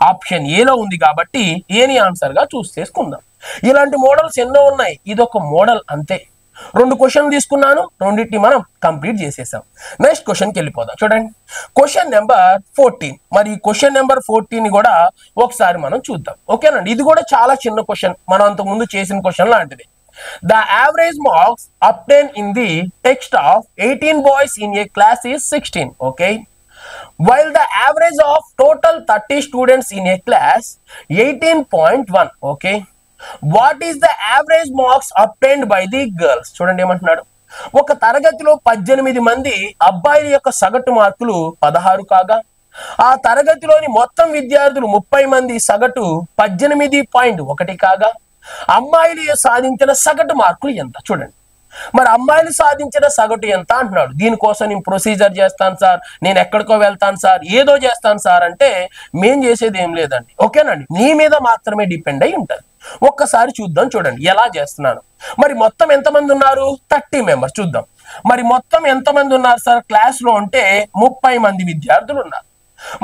ఆప్షన్ ఏలో ఉంది కాబట్టి ఏని ఆన్సర్ గా చూస్ చేసుకుందాం. ఇలాంటి మోడల్స్ ఎన్నో ఉన్నాయి, ఇదొక మోడల్ అంతే. 2 క్వశ్చన్ తీసుకున్నాను, రెండింటిని మనం కంప్లీట్ చేసేసాం. నెక్స్ట్ క్వశ్చన్కి వెళ్ళిపోదాం. చూడండి, క్వశ్చన్ నెంబర్ 14. మరి క్వశ్చన్ నెంబర్ 14 కూడా ఒకసారి మనం చూద్దాం. ఓకేనండి, ఇది కూడా చాలా చిన్న క్వశ్చన్, మనం అంతకుముందు చేసిన క్వశ్చన్ లాంటిది. The average marks obtained in the text of 18 boys in a class is 16. Okay, while the average of total 30 students in a class 18.1. Okay, what is the average marks obtained by the girls? చూడండి ఏమంటున్నాడు, ఒక తరగతిలో 18 మంది అబ్బాయిల యొక్క సగటు మార్కులు 16 కాగా ఆ తరగతిలోని మొత్తం విద్యార్థులు 30 మంది సగటు 18.1 కాగా అమ్మాయిలు సాధించిన సగటు మార్కులు ఎంత చూడండి. మరి అమ్మాయిలు సాధించిన సగటు ఎంత అంటున్నాడు. దీనికోసం నేను ప్రొసీజర్ చేస్తాను సార్, నేను ఎక్కడికో వెళ్తాను సార్, ఏదో చేస్తాను సార్ అంటే మేం చేసేది ఏం లేదండి. ఓకేనండి, నీ మీద మాత్రమే డిపెండ్ అయి ఉంటుంది. ఒక్కసారి చూద్దాం, చూడండి ఎలా చేస్తున్నాను. మరి మొత్తం ఎంతమంది ఉన్నారు? 30 మెంబర్స్. చూద్దాం మరి మొత్తం ఎంతమంది ఉన్నారు సార్ క్లాస్ లో అంటే 30 మంది విద్యార్థులు ఉన్నారు.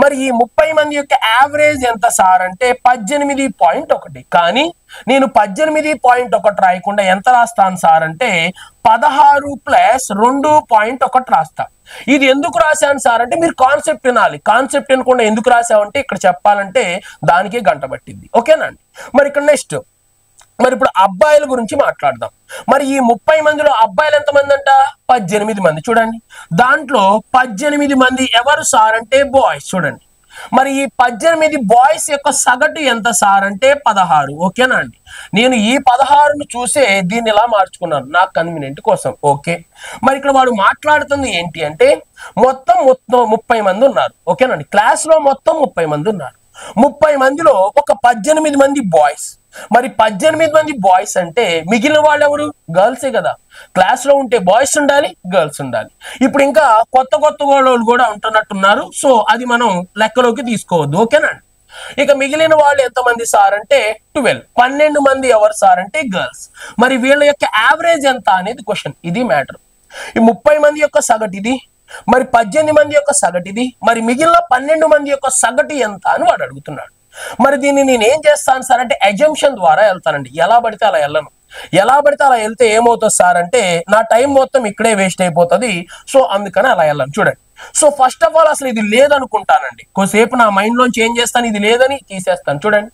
మరి ఈ 30 మంది యొక్క యావరేజ్ ఎంత సార్ అంటే 18.1. కానీ నేను 18.1 రాయకుండా ఎంత రాస్తాను సార్ అంటే 16 + 2.1 రాస్తా. ఇది ఎందుకు రాశాను సార్ అంటే మీరు కాన్సెప్ట్ వినాలి. కాన్సెప్ట్ వినకుండా ఎందుకు రాసావంటే ఇక్కడ చెప్పాలంటే దానికే గంట పట్టింది. ఓకేనండి. మరి ఇక్కడ నెక్స్ట్ మరి ఇప్పుడు అబ్బాయిల గురించి మాట్లాడదాం. మరి ఈ 30 మందిలో అబ్బాయిలు ఎంతమంది అంట? 18 మంది. చూడండి దాంట్లో 18 మంది ఎవరు సార్ అంటే బాయ్స్. చూడండి మరి ఈ 18 బాయ్స్ యొక్క సగటు ఎంత సార్ అంటే 16. ఓకేనా అండి. నేను ఈ 16ను చూసే దీన్ని ఇలా మార్చుకున్నాను నాకు కన్వీనియంట్ కోసం. ఓకే మరి ఇక్కడ వాడు మాట్లాడుతుంది ఏంటి అంటే మొత్తం 30 మంది ఉన్నారు. ఓకేనండి క్లాస్ లో మొత్తం 30 మంది ఉన్నారు. 30 మందిలో ఒక 18 మంది బాయ్స్. మరి 18 మంది బాయ్స్ అంటే మిగిలిన వాళ్ళు ఎవరు? గర్ల్సే కదా. క్లాస్ లో ఉంటే బాయ్స్ ఉండాలి, గర్ల్స్ ఉండాలి. ఇప్పుడు ఇంకా కొత్త వాళ్ళు కూడా ఉంటున్నట్టున్నారు. సో అది మనం లెక్కలోకి తీసుకోవద్దు. ఓకేనండి. ఇక మిగిలిన వాళ్ళు ఎంతమంది సార్ అంటే 12 మంది ఎవరు సార్ అంటే గర్ల్స్. మరి వీళ్ళ యొక్క యావరేజ్ ఎంత అనేది క్వశ్చన్. ఇది మ్యాటర్. ఈ 30 మంది యొక్క సగటు ఇది, మరి 18 మంది యొక్క సగటు ఇది, మరి మిగిలిన 12 మంది యొక్క సగటు ఎంత అని వాడు అడుగుతున్నాడు. మరి దీన్ని నేను ఏం చేస్తాను సార్ అంటే అజంప్షన్ ద్వారా వెళ్తానండి. ఎలా పడితే అలా వెళ్ళను. ఎలా పడితే అలా వెళ్తే ఏమవుతుంది సార్ అంటే నా టైం మొత్తం ఇక్కడే వేస్ట్ అయిపోతుంది. సో అందుకని అలా వెళ్ళను. చూడండి సో ఫస్ట్ ఆఫ్ ఆల్ అసలు ఇది లేదనుకుంటానండి. కొద్దిసేపు నా మైండ్ లోంచి ఏం చేస్తాను, ఇది లేదని తీసేస్తాను. చూడండి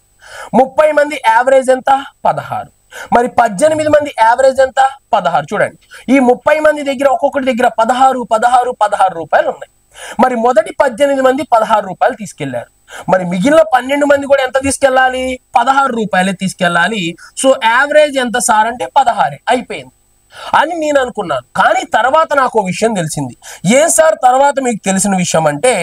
30 మంది యావరేజ్ ఎంత? 16. మరి 18 మంది యావరేజ్ ఎంత? 16. చూడండి ఈ 30 మంది దగ్గర ఒక్కొక్కటి దగ్గర 16 రూపాయలు ఉన్నాయి. మరి మొదటి 18 మంది 16 రూపాయలు తీసుకెళ్లారు. మరి మిగిలిన 12 మంది కూడా ఎంత తీసుకెళ్ళాలి? 16 రూపాయలే తీసుకెళ్ళాలి. సో యావరేజ్ ఎంత సార్ అంటే 16 అయిపోయింది అని నేను అనుకున్నాను. కానీ తర్వాత నాకు ఒక విషయం తెలిసింది. ఏం సార్ తర్వాత మీకు తెలిసిన విషయం అంటే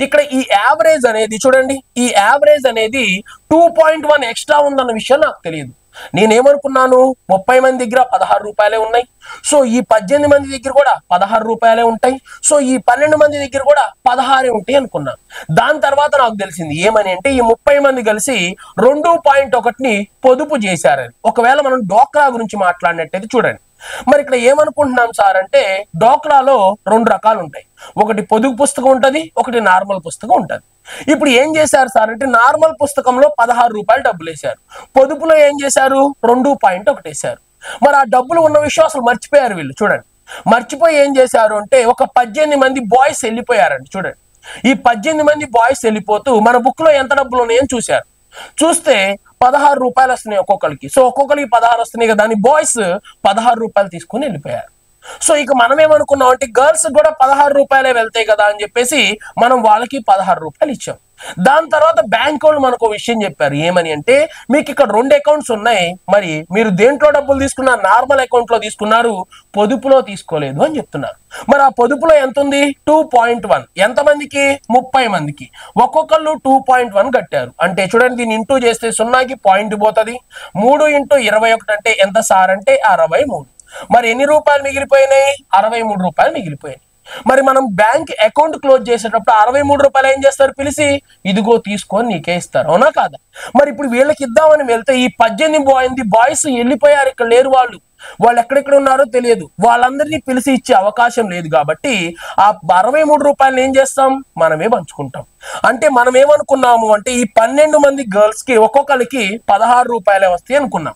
ఇక్కడ ఈ యావరేజ్ అనేది చూడండి, ఈ యావరేజ్ అనేది 2.1 ఎక్స్ట్రా ఉందన్న విషయం నాకు తెలియదు. నేనేమనుకున్నాను 30 మంది దగ్గర 16 రూపాయలే ఉన్నాయి. సో ఈ 18 మంది దగ్గర కూడా 16 రూపాయలే ఉంటాయి. సో ఈ 12 మంది దగ్గర కూడా 16 ఉంటాయి అనుకున్నాను. దాని తర్వాత నాకు తెలిసింది ఏమని అంటే ఈ 30 మంది కలిసి 2.1ని పొదుపు చేశారని. ఒకవేళ మనం డోక్రా గురించి మాట్లాడినట్టయితే చూడండి మరి ఇక్కడ ఏమనుకుంటున్నాం సార్ అంటే డోక్రాలో 2 రకాలు ఉంటాయి. ఒకటి పొదుపు పుస్తకం ఉంటుంది, ఒకటి నార్మల్ పుస్తకం ఉంటుంది. ఇప్పుడు ఏం చేశారు సార్ అంటే నార్మల్ పుస్తకంలో 16 రూపాయలు డబ్బులు వేశారు, పొదుపులో ఏం చేశారు 2.1 వేశారు. మరి ఆ డబ్బులు ఉన్న విషయం అసలు మర్చిపోయారు వీళ్ళు. చూడండి మర్చిపోయి ఏం చేశారు అంటే ఒక 18 మంది బాయ్స్ వెళ్ళిపోయారండి. చూడండి ఈ 18 మంది బాయ్స్ వెళ్ళిపోతూ మన బుక్ లో ఎంత డబ్బులు ఉన్నాయని చూశారు. చూస్తే 16 రూపాయలు వస్తున్నాయి ఒక్కొక్కరికి. సో ఒక్కొక్కరికి 16 వస్తున్నాయి కదా, దాని బాయ్స్ 16 రూపాయలు తీసుకుని వెళ్ళిపోయారు. సో ఇక మనం ఏమనుకున్నాం అంటే గర్ల్స్ కూడా 16 రూపాయలే వెళ్తాయి కదా అని చెప్పేసి మనం వాళ్ళకి 16 రూపాయలు ఇచ్చాం. దాని తర్వాత బ్యాంక్ వాళ్ళు మనకు విషయం చెప్పారు. ఏమని అంటే మీకు ఇక్కడ 2 అకౌంట్స్ ఉన్నాయి, మరి మీరు దేంట్లో డబ్బులు తీసుకున్నారు? నార్మల్ అకౌంట్ లో తీసుకున్నారు, పొదుపులో తీసుకోలేదు అని చెప్తున్నారు. మరి ఆ పొదుపులో ఎంత ఉంది? 2.1. ఎంతమందికి? 30 మందికి. ఒక్కొక్కళ్ళు 2.1 కట్టారు. అంటే చూడండి దీన్ని ఇంటూ చేస్తే 0కి పాయింట్ పోతుంది. 3 × 21 అంటే ఎంత సార్ అంటే 63. మరి ఎన్ని రూపాయలు మిగిలిపోయినాయి? 63 రూపాయలు మిగిలిపోయినాయి. మరి మనం బ్యాంక్ అకౌంట్ క్లోజ్ చేసేటప్పుడు 63 రూపాయలు ఏం చేస్తారు? పిలిచి ఇదిగో తీసుకొని నీకే ఇస్తారు, అవునా కాదా? మరి ఇప్పుడు వీళ్ళకి ఇద్దామని వెళ్తే ఈ 18 బాయ్స్ వెళ్ళిపోయారు, ఇక్కడ లేరు. వాళ్ళు ఎక్కడెక్కడ ఉన్నారో తెలియదు. వాళ్ళందరినీ పిలిచి ఇచ్చే అవకాశం లేదు కాబట్టి ఆ 63 రూపాయలు ఏం చేస్తాం? మనమే పంచుకుంటాం. అంటే మనం ఏమనుకున్నాము అంటే ఈ 12 మంది గర్ల్స్ కి ఒక్కొక్కరికి 16 రూపాయలే వస్తాయి అనుకున్నాం.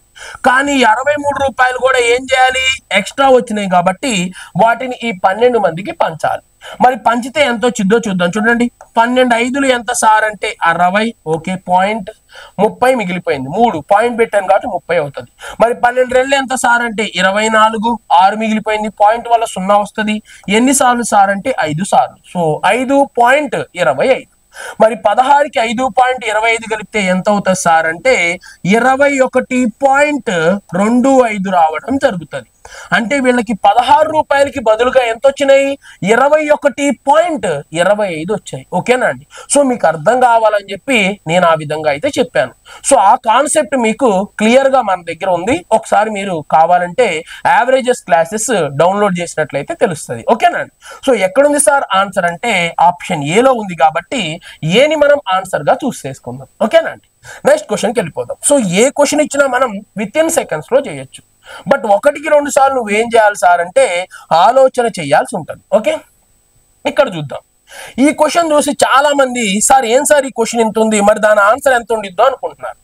కానీ 63 రూపాయలు కూడా ఏం చేయాలి? ఎక్స్ట్రా వచ్చినాయి కాబట్టి వాటిని ఈ 12 మందికి పంచాలి. మరి పంచితే ఎంత వచ్చిందో చూద్దాం. చూడండి 12 5లు ఎంత సార్ అంటే 60. ఓకే 30 మిగిలిపోయింది. 3 పాయింట్ పెట్టాను కాబట్టి 30 అవుతుంది. మరి 12 2 ఎంత సార్ అంటే 24. 6 మిగిలిపోయింది, పాయింట్ వల్ల 0 వస్తుంది. ఎన్నిసార్లు సార్ అంటే 5 సార్లు. సో 5.25. మరి 16కి 5.25 కలిపితే ఎంత అవుతుంది సార్ అంటే 21.25 రావడం జరుగుతుంది. అంటే వీళ్ళకి 16 రూపాయలకి బదులుగా ఎంత వచ్చినాయి? 21.25 వచ్చాయి. ఓకేనా అండి? సో మీకు అర్థం కావాలని చెప్పి నేను ఆ విధంగా అయితే చెప్పాను. సో ఆ కాన్సెప్ట్ మీకు క్లియర్ గా మన దగ్గర ఉంది. ఒకసారి మీరు కావాలంటే యావరేజెస్ క్లాసెస్ డౌన్లోడ్ చేసినట్లయితే తెలుస్తుంది. ఓకేనా అండి? సో ఎక్కడుంది సార్ ఆన్సర్ అంటే ఆప్షన్ ఏలో ఉంది కాబట్టి ఏని మనం ఆన్సర్ గా చూస్ చేసుకుందాం. ఓకేనా అండి? నెక్స్ట్ క్వశ్చన్కి వెళ్ళిపోదాం. సో ఏ క్వశ్చన్ ఇచ్చినా మనం విత్ ఇన్ సెకండ్స్ లో చేయొచ్చు. బట్ 1-2 సార్లు నువ్వేం చేయాలి సార్ అంటే ఆలోచన చేయాల్సి ఉంటుంది. ఓకే, ఇక్కడ చూద్దాం. ఈ క్వశ్చన్ చూసి చాలా మంది సార్ ఏం సార్ ఈ క్వశ్చన్ ఎంత ఉంది, మరి దాని ఆన్సర్ ఎంత ఉండిద్దో అనుకుంటున్నారు.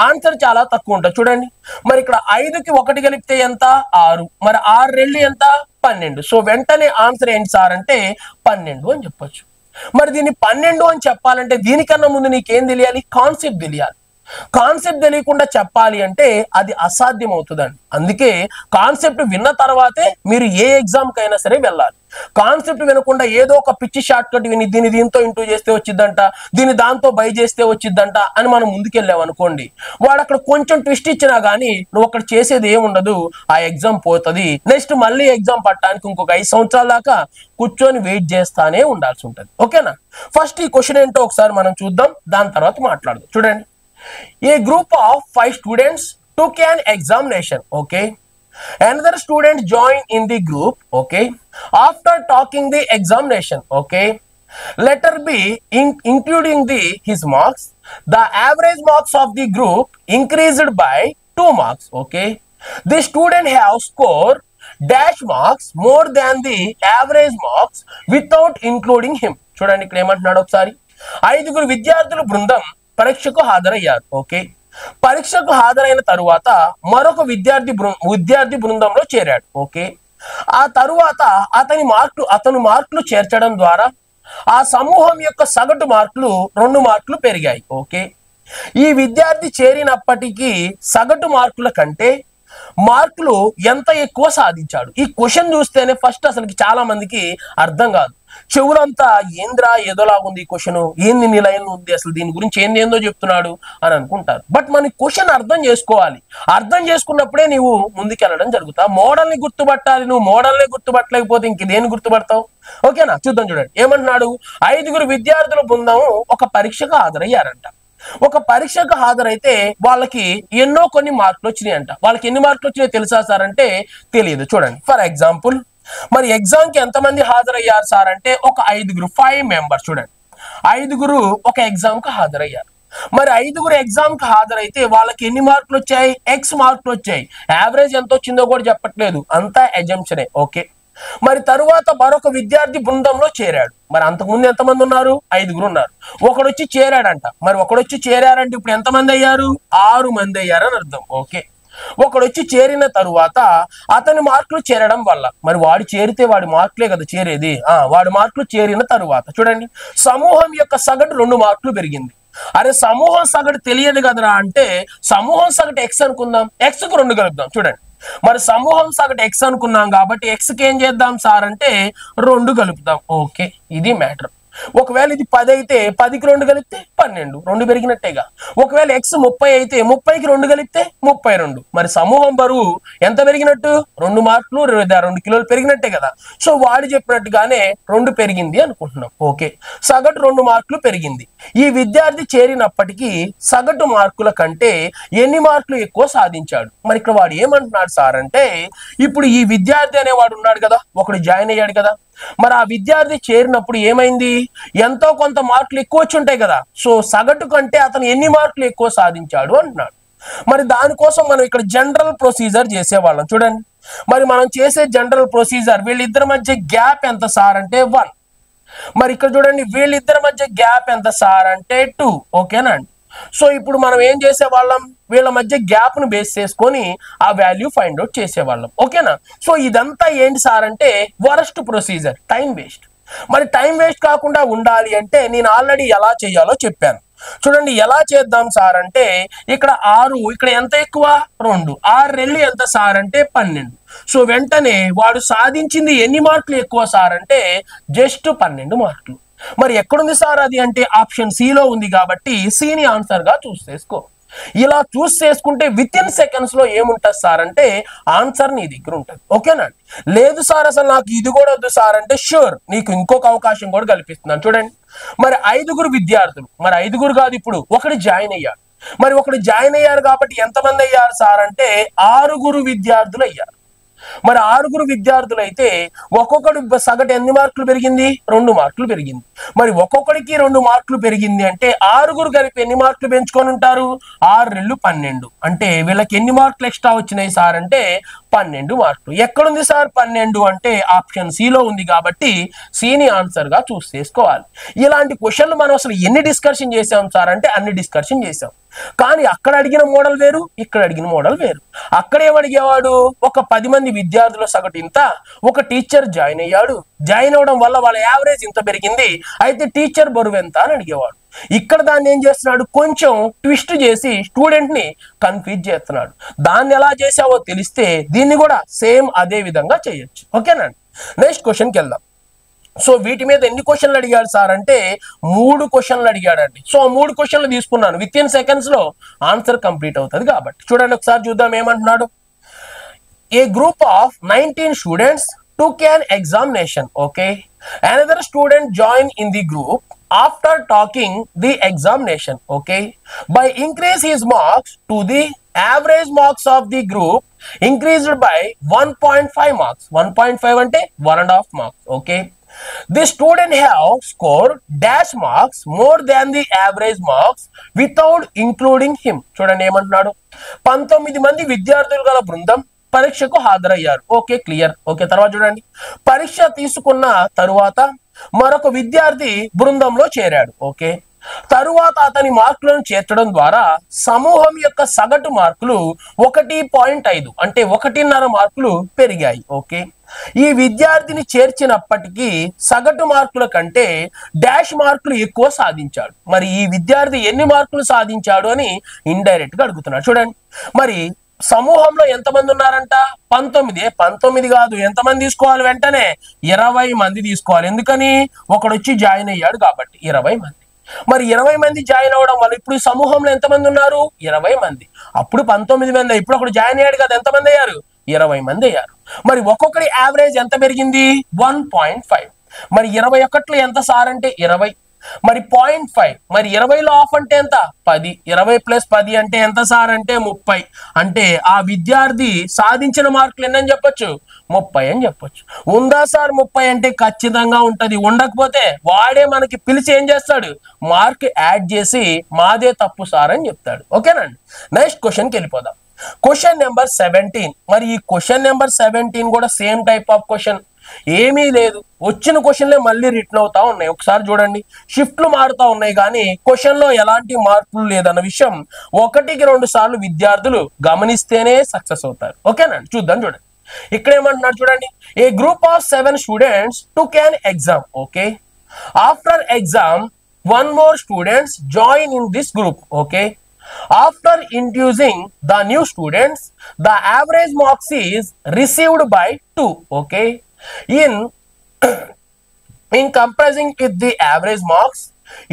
ఆన్సర్ చాలా తక్కువ ఉంటుంది. చూడండి, మరి ఇక్కడ 5కి 1 కలిపితే ఎంత? 6. మరి 6 2 ఎంత? 12. సో వెంటనే ఆన్సర్ ఏంటి సార్ అంటే 12 అని చెప్పొచ్చు. మరి దీన్ని 12 అని చెప్పాలంటే దీనికన్నా ముందు నీకేం తెలియాలి? కాన్సెప్ట్ తెలియాలి. కాన్సెప్ట్ తెలియకుండా చెప్పాలి అంటే అది అసాధ్యం అవుతుందండి. అందుకే కాన్సెప్ట్ విన్న తర్వాతే మీరు ఏ ఎగ్జామ్ కైనా సరే వెళ్ళాలి. కాన్సెప్ట్ వినకుండా ఏదో ఒక పిచ్చి షార్ట్ కట్ విని దీన్ని దీంతో ఇంటూ చేస్తే వచ్చిద్దంట, దీన్ని దాంతో బై చేస్తే వచ్చిద్దంట అని మనం ముందుకెళ్ళాం అనుకోండి, వాడు అక్కడ కొంచెం ట్విస్ట్ ఇచ్చినా గానీ నువ్వు అక్కడ చేసేది ఏముండదు, ఆ ఎగ్జామ్ పోతుంది. నెక్స్ట్ మళ్ళీ ఎగ్జామ్ పట్టడానికి ఇంకొక 5 సంవత్సరాల దాకా కూర్చొని వెయిట్ చేస్తానే ఉండాల్సి ఉంటుంది. ఓకేనా? ఫస్ట్ ఈ క్వశ్చన్ ఏంటో ఒకసారి మనం చూద్దాం, దాని తర్వాత మాట్లాడదాం. చూడండి, a group of 5 students took an examination. Okay, another student joined in the group. Okay, after talking the examination. Okay, letter B including his marks, the average marks of the group increased by 2 marks. Okay, the student have scored dash marks more than the average marks without including him. చూడండి ఇక్కడ ఏమంటున్నాడు ఒకసారి. 5 విద్యార్థుల బృందం పరీక్షకు హాజరయ్యారు. Okay, పరీక్షకు హాజరైన తరువాత మరొక విద్యార్థి బృందంలో చేరాడు. ఓకే, ఆ తరువాత అతను మార్కులు చేర్చడం ద్వారా ఆ సమూహం యొక్క సగటు మార్కులు 2 మార్కులు పెరిగాయి. ఓకే, ఈ విద్యార్థి చేరినప్పటికీ సగటు మార్కుల కంటే మార్కులు ఎంత ఎక్కువ సాధించాడు? ఈ క్వశ్చన్ చూస్తేనే ఫస్ట్ అసలు చాలా మందికి అర్థం కాదు. చెవులంతా ఏంద్రా ఏదోలాగుంది ఈ క్వశ్చన్, ఏంది నీ లైన్ ఉంది, అసలు దీని గురించి ఏందో చెప్తున్నాడు అని అనుకుంటారు. బట్ మన క్వశ్చన్ అర్థం చేసుకోవాలి. అర్థం చేసుకున్నప్పుడే నీవు ముందుకెళ్ళడం జరుగుతా. మోడల్ ని గుర్తుపట్టాలి. నువ్వు మోడల్ ని గుర్తుపట్టలేకపోతే ఇంక దేని గుర్తుపడతావు? ఓకేనా? చూద్దాం. చూడండి ఏమంటున్నాడు. 5 విద్యార్థుల బృందం ఒక పరీక్షకు హాజరయ్యారంట. ఒక పరీక్షకు హాజరైతే వాళ్ళకి కొన్ని మార్కులు వచ్చినాయంట. వాళ్ళకి ఎన్ని మార్కులు వచ్చినాయో తెలుసా సార్ అంటే తెలియదు. చూడండి, ఫర్ ఎగ్జాంపుల్ మరి ఎగ్జామ్ కి ఎంతమంది హాజరయ్యారు సార్ అంటే ఒక 5 మెంబర్స్. చూడండి, 5 ఒక ఎగ్జామ్ కు హాజరయ్యారు. మరి 5 ఎగ్జామ్ కు హాజరైతే వాళ్ళకి ఎన్ని మార్కులు వచ్చాయి? X మార్కులు వచ్చాయి. యావరేజ్ ఎంత వచ్చిందో కూడా చెప్పట్లేదు, అంతా అజంప్షనే. ఓకే, మరి తరువాత మరొక విద్యార్థి బృందంలో చేరాడు. మరి అంతకుముందు ఎంతమంది ఉన్నారు? 5 ఉన్నారు. ఒకడు వచ్చి చేరాడంట. మరి ఒకడు వచ్చి చేరారంటే ఇప్పుడు ఎంతమంది అయ్యారు? 6 మంది అయ్యారని అర్థం. ఓకే, ఒకడు వచ్చి చేరిన తరువాత అతని మార్కులు చేరడం వల్ల, మరి వాడు చేరితే వాడి మార్కులే కదా చేరేది, వాడి మార్కులు చేరిన తరువాత చూడండి సమూహం యొక్క సగటు 2 మార్కులు పెరిగింది. అరే సమూహం సగటు తెలియదు కదరా అంటే సమూహం సగటు X అనుకుందాం, X కు 2 కలుపుదాం. చూడండి, మరి సమూహం సగటు X అనుకున్నాం కాబట్టి X కి ఏం చేద్దాం సార్ అంటే 2 కలుపుదాం. ఓకే, ఇది మ్యాటర్. ఒకవేళ ఇది 10 అయితే 10కి 2 కలిపితే 12, 2 పెరిగినట్టేగా. ఒకవేళ X 30 అయితే 30కి 2 కలిపితే 32. మరి సమూహం బరువు ఎంత పెరిగినట్టు? 2 మార్కులు 2 కిలోలు పెరిగినట్టే కదా. సో వాడు చెప్పినట్టుగానే 2 పెరిగింది అనుకుంటున్నాం. ఓకే, సగటు 2 మార్కులు పెరిగింది. ఈ విద్యార్థి చేరినప్పటికీ సగటు మార్కుల కంటే ఎన్ని మార్కులు ఎక్కువ సాధించాడు? మరి ఇక్కడ వాడు ఏమంటున్నాడు సార్ అంటే ఇప్పుడు ఈ విద్యార్థి అనేవాడు ఉన్నాడు కదా, ఒకడు జాయిన్ అయ్యాడు కదా. మరి ఆ విద్యార్థి చేరినప్పుడు ఏమైంది? ఎంతో కొంత మార్కులు ఎక్కువ వచ్చి ఉంటాయి కదా. సో సగటు కంటే అతను ఎన్ని మార్కులు ఎక్కువ సాధించాడు అంటున్నాడు. మరి దానికోసం మనం ఇక్కడ జనరల్ ప్రొసీజర్ చేసేవాళ్ళం. చూడండి, మరి మనం చేసే జనరల్ ప్రొసీజర్ వీళ్ళిద్దరి మధ్య గ్యాప్ ఎంత సార్ అంటే 1. మరి ఇక్కడ చూడండి వీళ్ళిద్దరి మధ్య గ్యాప్ ఎంత సార్ అంటే 2. ఓకేనా అండి? సో ఇప్పుడు మనం ఏం చేసేవాళ్ళం? వీళ్ళ మధ్య గ్యాప్ ను బేస్ చేసుకొని ఆ వాల్యూ ఫైండ్ అవుట్ చేసేవాళ్ళం. ఓకేనా? సో ఇదంతా ఏంటి సార్ అంటే వరస్ట్ ప్రొసీజర్, టైం వేస్ట్. మరి టైం వేస్ట్ కాకుండా ఉండాలి అంటే నేను ఆల్రెడీ ఎలా చేయాలో చెప్పాను. చూడండి ఎలా చేద్దాం సార్ అంటే ఇక్కడ 6, ఇక్కడ ఎంత ఎక్కువ? 2. 6 2 ఎంత సార్ అంటే 12. సో వెంటనే వాడు సాధించింది ఎన్ని మార్కులు ఎక్కువ సార్ అంటే జస్ట్ 12 మార్కులు. మరి ఎక్కడుంది సార్ అది అంటే ఆప్షన్ C లో ఉంది కాబట్టి C ని ఆన్సర్ గా చూస్ చేసుకో. ఇలా చూస్ చేసుకుంటే విత్ ఇన్ సెకండ్స్ లో ఏముంటది సార్ అంటే ఆన్సర్ నీ దగ్గర ఉంటుంది. ఓకేనా అండి? లేదు సార్ అసలు నాకు ఇది కూడా వద్దు సార్ అంటే షూర్ నీకు ఇంకొక అవకాశం కూడా కల్పిస్తున్నాను. చూడండి, మరి 5 విద్యార్థులు, మరి 5 కాదు, ఇప్పుడు ఒకటి జాయిన్ అయ్యారు. మరి ఒకటి జాయిన్ అయ్యారు కాబట్టి ఎంతమంది అయ్యారు సార్ అంటే 6 విద్యార్థులు అయ్యారు. మరి 6 విద్యార్థులు అయితే ఒక్కొక్కడు సగటు ఎన్ని మార్కులు పెరిగింది? 2 మార్కులు పెరిగింది. మరి ఒక్కొక్కడికి 2 మార్కులు పెరిగింది అంటే 6 కలిపి ఎన్ని మార్కులు పెంచుకొని ఉంటారు? 6 రెళ్ళు 12. అంటే వీళ్ళకి ఎన్ని మార్కులు ఎక్స్ట్రా వచ్చినాయి సార్ అంటే 12 మార్కులు. ఎక్కడుంది సార్ 12 అంటే ఆప్షన్ సిలో ఉంది కాబట్టి సిని ఆన్సర్ గా చూస్ చేసుకోవాలి. ఇలాంటి క్వశ్చన్లు మనం అసలు ఎన్ని డిస్కషన్ చేసాం సార్ అంటే అన్ని డిస్కషన్ చేసాం. కానీ అక్కడ అడిగిన మోడల్ వేరు, ఇక్కడ అడిగిన మోడల్ వేరు. అక్కడేమడిగేవాడు, ఒక 10 మంది విద్యార్థుల సగటు ఇంత, ఒక టీచర్ జాయిన్ అయ్యాడు, జాయిన్ అవడం వల్ల వాళ్ళ యావరేజ్ ఇంత పెరిగింది, అయితే టీచర్ బరువు ఎంత అని అడిగేవాడు. ఇక్కడ దాన్ని ఏం చేస్తున్నాడు, కొంచెం ట్విస్ట్ చేసి స్టూడెంట్ ని కన్ఫ్యూజ్ చేస్తున్నాడు. దాన్ని ఎలా చేసావో తెలిస్తే దీన్ని కూడా సేమ్ అదే విధంగా చేయొచ్చు. ఓకేనండి? నెక్స్ట్ క్వశ్చన్కి వెళ్దాం. సో వీటి మీద ఎన్ని క్వశ్చన్లు అడిగాడు సార్ అంటే 3 క్వశ్చన్లు అడిగాడండి. సో 3 క్వశ్చన్లు తీసుకున్నాను, విత్ ఇన్ సెకండ్స్ లో ఆన్సర్ కంప్లీట్ అవుతుంది కాబట్టి. చూడండి ఒకసారి చూద్దాం ఏమంటున్నాడు. A group of 19 students took an examination. Okay, another student joined in the group after taking the examination. Okay, by increase his marks to the average marks of the group increased by 1.5 marks. 1.5 అంటే 1.5 marks. Okay, the student have scored dash marks more than the average marks without including him. చూడండి ఏమంటున్నాడు, 19 మంది విద్యార్థులు గల బృందం పరీక్షకు హాజరయ్యారు. Okay, clear. Okay, తర్వాత చూడండి, పరీక్ష తీసుకున్న తరువాత మరొక విద్యార్థి బృందంలో చేరాడు. ఓకే, తరువాత అతని మార్కులను చేర్చడం ద్వారా సమూహం యొక్క సగటు మార్కులు 1.5 అంటే 1.5 మార్కులు పెరిగాయి. ఓకే, ఈ విద్యార్థిని చేర్చినప్పటికీ సగటు మార్కుల కంటే డాష్ మార్కులు ఎక్కువ సాధించాడు. మరి ఈ విద్యార్థి ఎన్ని మార్కులు సాధించాడు అని ఇండైరెక్ట్ గా అడుగుతున్నాడు. చూడండి, మరి సమూహంలో ఎంతమంది ఉన్నారంట? 19. 19 కాదు, ఎంతమంది తీసుకోవాలి? వెంటనే 20 మంది తీసుకోవాలి. ఎందుకని? ఒకడు వచ్చి జాయిన్ అయ్యాడు కాబట్టి 20 మంది. మరి 20 మంది జాయిన్ అవ్వడం వల్ల ఇప్పుడు సమూహంలో ఎంతమంది ఉన్నారు? 20 మంది. అప్పుడు 19 మంది, ఇప్పుడు ఒకడు జాయిన్ అయ్యాడు కదా, ఎంతమంది అయ్యారు? 20 మంది అయ్యారు. మరి ఒక్కొక్కడి యావరేజ్ ఎంత పెరిగింది? 1.5. మరి 21లో ఎంత సార్ అంటే 20. మరి 0.5, మరి 20లో ఆఫ్ అంటే ఎంత? 10. 20 + 10 అంటే ఎంత సార్ అంటే 30. అంటే ఆ విద్యార్థి సాధించిన మార్కులు ఎన్నని చెప్పొచ్చు? 30 అని చెప్పొచ్చు. ఉందా సార్ 30 అంటే? ఖచ్చితంగా ఉంటది. ఉండకపోతే వాడే మనకి పిలిచి ఏం చేస్తాడు? మార్క్ యాడ్ చేసి మాదే తప్పు సార్ అని చెప్తాడు. ఓకేనండి? నెక్స్ట్ క్వశ్చన్కి వెళ్ళిపోదాం. Question number 17. మరి ఈ క్వశ్చన్ నెంబర్ 17 కూడా సేమ్ టైప్ ఆఫ్ క్వశ్చన్. ఏమీ లేదు, వచ్చిన క్వశ్చన్లే మళ్ళీ రిటర్న్ అవుతా ఉన్నాయి. ఒకసారి చూడండి, షిఫ్ట్లు మారుతా ఉన్నాయి కానీ క్వశ్చన్ లో ఎలాంటి మార్పులు లేదన్న విషయం 1కి 2 సార్లు విద్యార్థులు గమనిస్తేనే సక్సెస్ అవుతారు. ఓకేనండి? చూద్దాం. చూడండి ఇక్కడ ఏమంటున్నాడు చూడండి, a group of 7 students took an exam. Okay, after exam 1 more students join in this group. Okay, after introducing the new students, the average marks is received by 2. Okay, in comparison with the average marks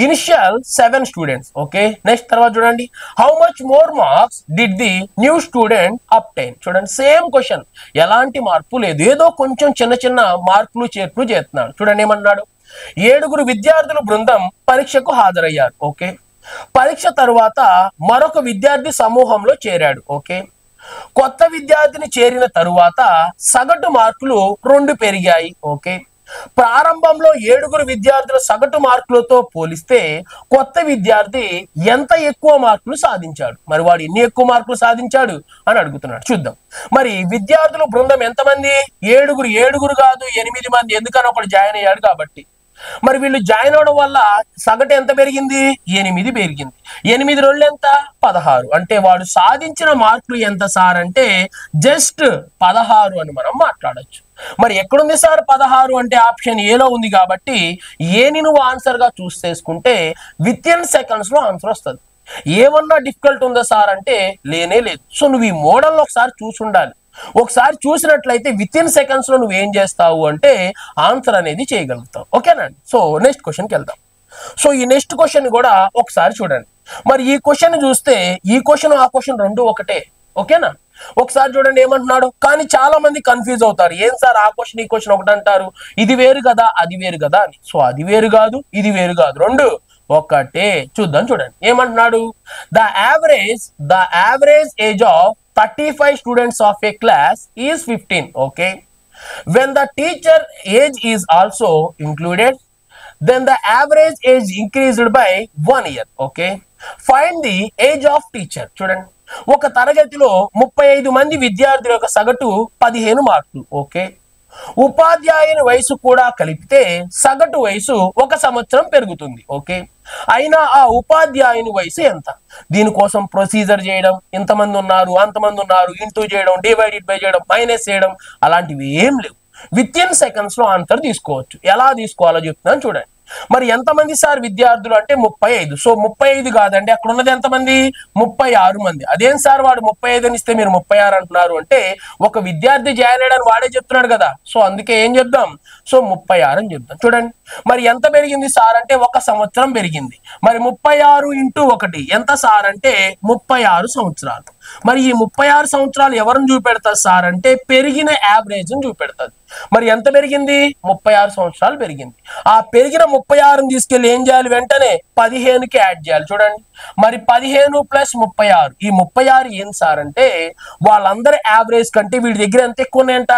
initial 7 students. Okay, next తర్వాత చూడండి, how much more marks did the new student obtain? చూడండి, same question, ఎలాంటి మార్పు లేదు, ఏదో కొంచెం చిన్న చిన్న మార్పులు చేర్పులు చేస్తున్నాడు. చూడండి ఏమన్నాడు, 7 విద్యార్థుల బృందం పరీక్షకు హాజరయ్యారు. ఓకే, పరీక్ష తరువాత మరొక విద్యార్థి సమూహంలో చేరాడు. ఓకే, కొత్త విద్యార్థిని చేరిన తరువాత సగటు మార్కులు 2 పెరిగాయి. ఓకే, ప్రారంభంలో 7 విద్యార్థుల సగటు మార్కులతో పోలిస్తే కొత్త విద్యార్థి ఎంత ఎక్కువ మార్కులు సాధించాడు? మరి వాడు ఎన్ని ఎక్కువ మార్కులు సాధించాడు అని అడుగుతున్నాడు. చూద్దాం. మరి విద్యార్థుల బృందం ఎంతమంది? 7 కాదు, 8 మంది. ఎందుకని ఒకడు జాయిన్ అయ్యాడు కాబట్టి. మరి వీళ్ళు జాయిన్ అవడం వల్ల సగటు ఎంత పెరిగింది? 8 పెరిగింది. 8 రోజులు ఎంత? 16. అంటే వాడు సాధించిన మార్కులు ఎంత సార్ అంటే జస్ట్ 16 అని మనం మాట్లాడొచ్చు. మరి ఎక్కడుంది సార్ 16 అంటే? ఆప్షన్ ఏలో ఉంది కాబట్టి ఏని నువ్వు ఆన్సర్ గా చూస్ చేసుకుంటే విత్ ఇన్ సెకండ్స్ లో ఆన్సర్ వస్తుంది. ఏమన్నా డిఫికల్ట్ ఉందా సార్ అంటే లేనే లేదు. సో నువ్వు ఈ మోడల్ ఒకసారి చూసి ఉండాలి. ఒకసారి చూసినట్లయితే విత్ ఇన్ సెకండ్స్ లో నువ్వు ఏం చేస్తావు అంటే ఆన్సర్ అనేది చేయగలుగుతావు. ఓకేనండి? సో నెక్స్ట్ క్వశ్చన్కి వెళ్దాం. సో ఈ నెక్స్ట్ క్వశ్చన్ కూడా ఒకసారి చూడండి. మరి ఈ క్వశ్చన్ చూస్తే ఈ క్వశ్చన్ ఆ క్వశ్చన్ రెండు ఒకటే, ఓకేనా. ఒకసారి చూడండి ఏమంటున్నాడు, కానీ చాలా మంది కన్ఫ్యూజ్ అవుతారు, ఏం సార్ ఆ క్వశ్చన్ ఈ క్వశ్చన్ ఒకటి అంటారు, ఇది వేరు కదా అది వేరు కదా అని. సో అది వేరు కాదు ఇది వేరు కాదు, రెండు ఒకటే. చూద్దాం చూడండి ఏమంటున్నాడు, the average age of 35 students of A class is 15. Okay, when the teacher age is also included, then the average age increased by 1 year. Okay, find the age of teacher. చూడండి, ఒక తరగతిలో 35 మంది విద్యార్థుల యొక్క సగటు 15 మార్కులు. ఓకే, ఉపాధ్యాయుని వయసు కూడా కలిపితే సగటు వయసు 1 సంవత్సరం పెరుగుతుంది. ఓకే, అయినా ఆ ఉపాధ్యాయుని వయసు ఎంత? దీనికోసం ప్రొసీజర్ చేయడం, ఇంతమంది ఉన్నారు అంతమంది ఉన్నారు, ఇంటూ చేయడం, డివైడెడ్ బై చేయడం, మైనస్ చేయడం, అలాంటివి ఏం లేవు. విత్ ఇన్ సెకండ్స్ లో ఆన్సర్ తీసుకోవచ్చు. ఎలా తీసుకోవాలో చెప్తున్నాను చూడండి. మరి ఎంతమంది సార్ విద్యార్థులు అంటే 35. సో 35 కాదండి, అక్కడ ఉన్నది ఎంతమంది? 36 మంది. అదేం సార్ వాడు 35 అని ఇస్తే మీరు 36 అంటున్నారు అంటే, ఒక విద్యార్థి జాయిన్ అయ్యాడని వాడే చెప్తున్నాడు కదా, సో అందుకే ఏం చెప్దాం, సో 36 అని చెప్దాం. చూడండి, మరి ఎంత పెరిగింది సార్ అంటే 1 సంవత్సరం పెరిగింది. మరి 36 ఇంటూ 1 ఎంత సార్ అంటే 36 సంవత్సరాలు. మరి ఈ 36 సంవత్సరాలు ఎవరిని చూపెడతారు సార్ అంటే పెరిగిన యావరేజ్ ని చూపెడతాది. మరి ఎంత పెరిగింది? 36 సంవత్సరాలు పెరిగింది. ఆ పెరిగిన 36ని తీసుకెళ్లి ఏం చేయాలి? వెంటనే 15కి యాడ్ చేయాలి. చూడండి, మరి 15 ప్లస్ 36, ఈ 36 ఏం సార్ అంటే వాళ్ళందరి యావరేజ్ కంటే వీడి దగ్గర ఎంత ఎక్కువ ఉన్నాయంట?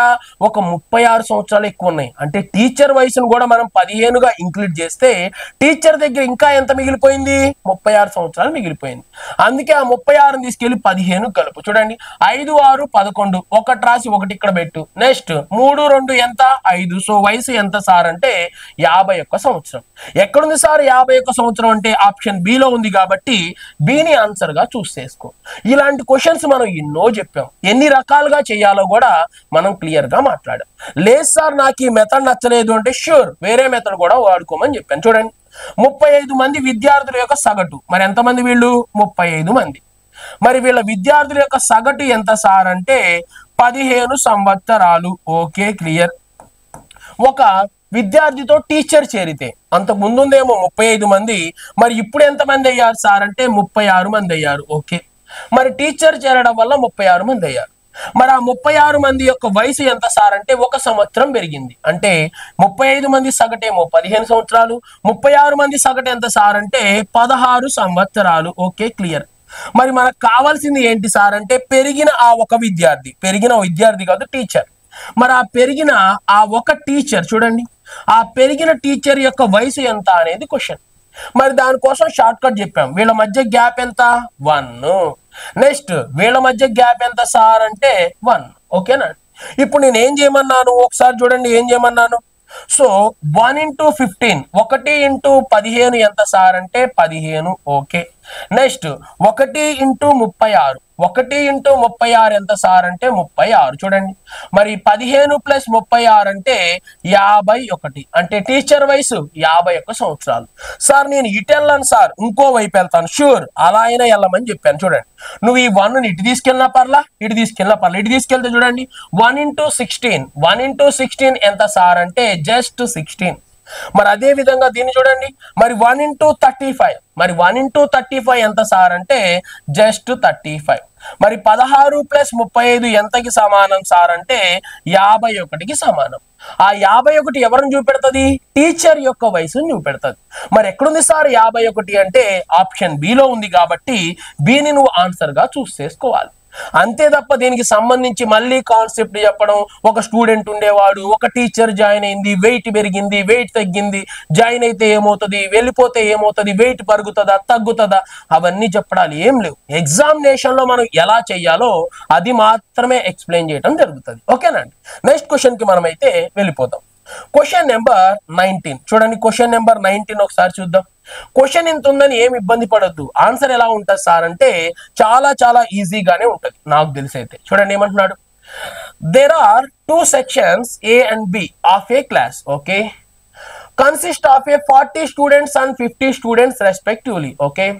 ఒక 36 సంవత్సరాలు ఎక్కువ ఉన్నాయి. అంటే టీచర్ వయసును కూడా మనం 15గా ఇంక్లూడ్ చేస్తే టీచర్ దగ్గర ఇంకా ఎంత మిగిలిపోయింది? 36 సంవత్సరాలు మిగిలిపోయింది. అందుకే ఆ 36ని తీసుకెళ్లి 15 కలుపు. చూడండి, 5 6 11, ఒకటి రాసి ఒకటి ఇక్కడ పెట్టు. నెక్స్ట్ 3 2 ఎంత? 5. సో వయసు ఎంత సార్ అంటే 51 సంవత్సరం. ఎక్కడుంది సార్ 51 సంవత్సరం అంటే? ఆప్షన్ బి లో ఉంది కాబట్టి బిని ఆన్సర్ గా చూస్ చేసుకో. ఇలాంటి క్వశ్చన్స్ మనం ఎన్నో చెప్పాం, ఎన్ని రకాలుగా చేయాలో కూడా మనం క్లియర్ గా మాట్లాడాం. లేదు సార్ నాకు ఈ మెథడ్ నచ్చలేదు అంటే ష్యూర్ వేరే మెథడ్ కూడా వాడుకోమని చెప్పాను. చూడండి, 35 మంది విద్యార్థుల యొక్క సగటు, మరి ఎంతమంది వీళ్ళు? 35 మంది. మరి వీళ్ళ విద్యార్థుల యొక్క సగటు ఎంత సార్ అంటే 15 సంవత్సరాలు. Okay, clear. ఒక విద్యార్థితో టీచర్ చేరితే అంతకు ముందుందేమో 35 మంది, మరి ఇప్పుడు ఎంతమంది అయ్యారు సార్ అంటే 36 మంది అయ్యారు. ఓకే, మరి టీచర్ చేరడం వల్ల 36 మంది అయ్యారు. మరి ఆ 36 మంది యొక్క వయసు ఎంత సార్ అంటే 1 సంవత్సరం పెరిగింది. అంటే 35 మంది సగటేమో 15 సంవత్సరాలు, 36 మంది సగటు ఎంత సార్ అంటే 16 సంవత్సరాలు. Okay, clear. మరి మనకు కావాల్సింది ఏంటి సార్ అంటే పెరిగిన ఆ ఒక విద్యార్థి, పెరిగిన విద్యార్థి కాదు టీచర్. మరి ఆ పెరిగిన ఆ ఒక టీచర్, చూడండి, ఆ పెరిగిన టీచర్ యొక్క వయసు ఎంత అనేది క్వశ్చన్. మరి దానికోసం షార్ట్ కట్ చెప్పాం. వీళ్ళ మధ్య గ్యాప్ ఎంత? 1. నెక్స్ట్ వీళ్ళ మధ్య గ్యాప్ ఎంత సార్ అంటే 1. ఓకేనా? ఇప్పుడు నేను ఏం చేయమన్నాను ఒకసారి చూడండి, ఏం చేయమన్నాను? సో 1 into 15, 1 into 15 ఎంత సార్ అంటే 15. ఓకే, నెక్స్ట్ 1 into 36, 1 into 36 ఎంత సార్ అంటే 36. చూడండి, మరి 15 ప్లస్ 36 అంటే 51. అంటే టీచర్ వయసు 51 సంవత్సరాలు. సార్ నేను ఇటు వెళ్ళాను సార్, ఇంకో వైపు వెళ్తాను. ష్యూర్, అలా అయినా వెళ్ళమని చెప్పాను. చూడండి, నువ్వు ఈ 1ని ఇటు తీసుకెళ్ళినా పర్లా, ఇటు తీసుకెళ్ళినా పర్లా. ఇటు తీసుకెళ్తే చూడండి 1 into 16, 1 into 16 ఎంత సార్ అంటే జస్ట్ 16. మరి అదే విధంగా దీన్ని చూడండి, మరి 1 into 35, మరి 1 into 35 ఎంత సార్ అంటే జస్ట్ 35. మరి 16 ప్లస్ 35 ఎంతకి సమానం సార్ అంటే 51కి సమానం. ఆ 51 ఎవరిని చూపెడుతుంది? టీచర్ యొక్క వయసుని చూపెడుతుంది. మరి ఎక్కడుంది సార్ 51 అంటే ఆప్షన్ బి లో ఉంది కాబట్టి బిని నువ్వు ఆన్సర్ గా చూస్ చేసుకోవాలి. అంతే తప్ప దీనికి సంబంధించి మళ్ళీ కాన్సెప్ట్ చెప్పడం, ఒక స్టూడెంట్ ఉండేవాడు, ఒక టీచర్ జాయిన్ అయింది, వెయిట్ పెరిగింది, వెయిట్ తగ్గింది, జాయిన్ అయితే ఏమవుతుంది, వెళ్ళిపోతే ఏమవుతుంది, వెయిట్ పెరుగుతుందా తగ్గుతుందా, అవన్నీ చెప్పడాలు ఏం లేవు. ఎగ్జామినేషన్ లో మనం ఎలా చెయ్యాలో అది మాత్రమే ఎక్స్ప్లెయిన్ చేయడం జరుగుతుంది. ఓకేనండి, నెక్స్ట్ క్వశ్చన్ కి మనం అయితే వెళ్ళిపోతాం. క్వశ్చన్ నెంబర్ 19 చూడండి. క్వశ్చన్ నెంబర్ 19 ఒకసారి చూద్దాం. క్వశ్చన్ ఇంత ఉందని ఏం ఇబ్బంది పడొద్దు. ఆన్సర్ ఎలా ఉంటుంది సార్ అంటే చాలా చాలా ఈజీగానే ఉంటుంది నాకు తెలిసి అయితే. చూడండి ఏమంటున్నాడు, there are 2 sections A and B of a class. Okay, consist of a 40 students and 50 students respectively. Okay,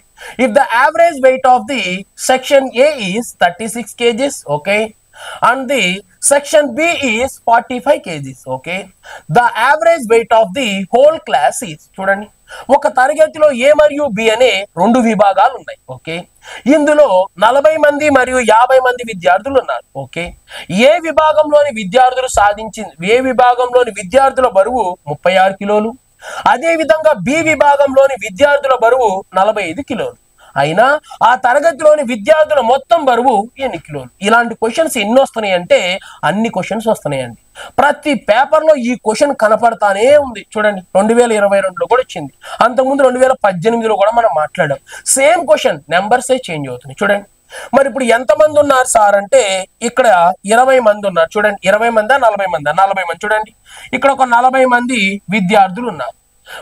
if the average weight of the section A is 36 kgs, okay, and the section B is 45 kgs. Okay, the average weight of the whole class is, చూడండి, ఒక తరగతిలో ఏ మరియు B అనే రెండు విభాగాలు ఉన్నాయి. Okay, ఇందులో 40 మంది మరియు 50 మంది విద్యార్థులు ఉన్నారు. ఓకే, ఏ విభాగంలోని విద్యార్థుల బరువు 36 కిలోలు, అదే విధంగా బి విభాగంలోని విద్యార్థుల బరువు 45 కిలోలు. అయినా ఆ తరగతిలోని విద్యార్థుల మొత్తం బరువు ఎన్ని కిలోలు? ఇలాంటి క్వశ్చన్స్ ఎన్ని వస్తున్నాయి అంటే అన్ని క్వశ్చన్స్ వస్తున్నాయండి. ప్రతి పేపర్లో ఈ క్వశ్చన్ కనపడతానే ఉంది. చూడండి, 2022లో కూడా వచ్చింది, అంతకుముందు 2018లో కూడా మనం మాట్లాడాం. సేమ్ క్వశ్చన్, నెంబర్సే చేంజ్ అవుతున్నాయి. చూడండి, మరి ఇప్పుడు ఎంతమంది ఉన్నారు సార్ అంటే ఇక్కడ 20 మంది ఉన్నారు. చూడండి, 20 మందా 40 మందా? 40 మంది. చూడండి, ఇక్కడ ఒక 40 మంది విద్యార్థులు ఉన్నారు.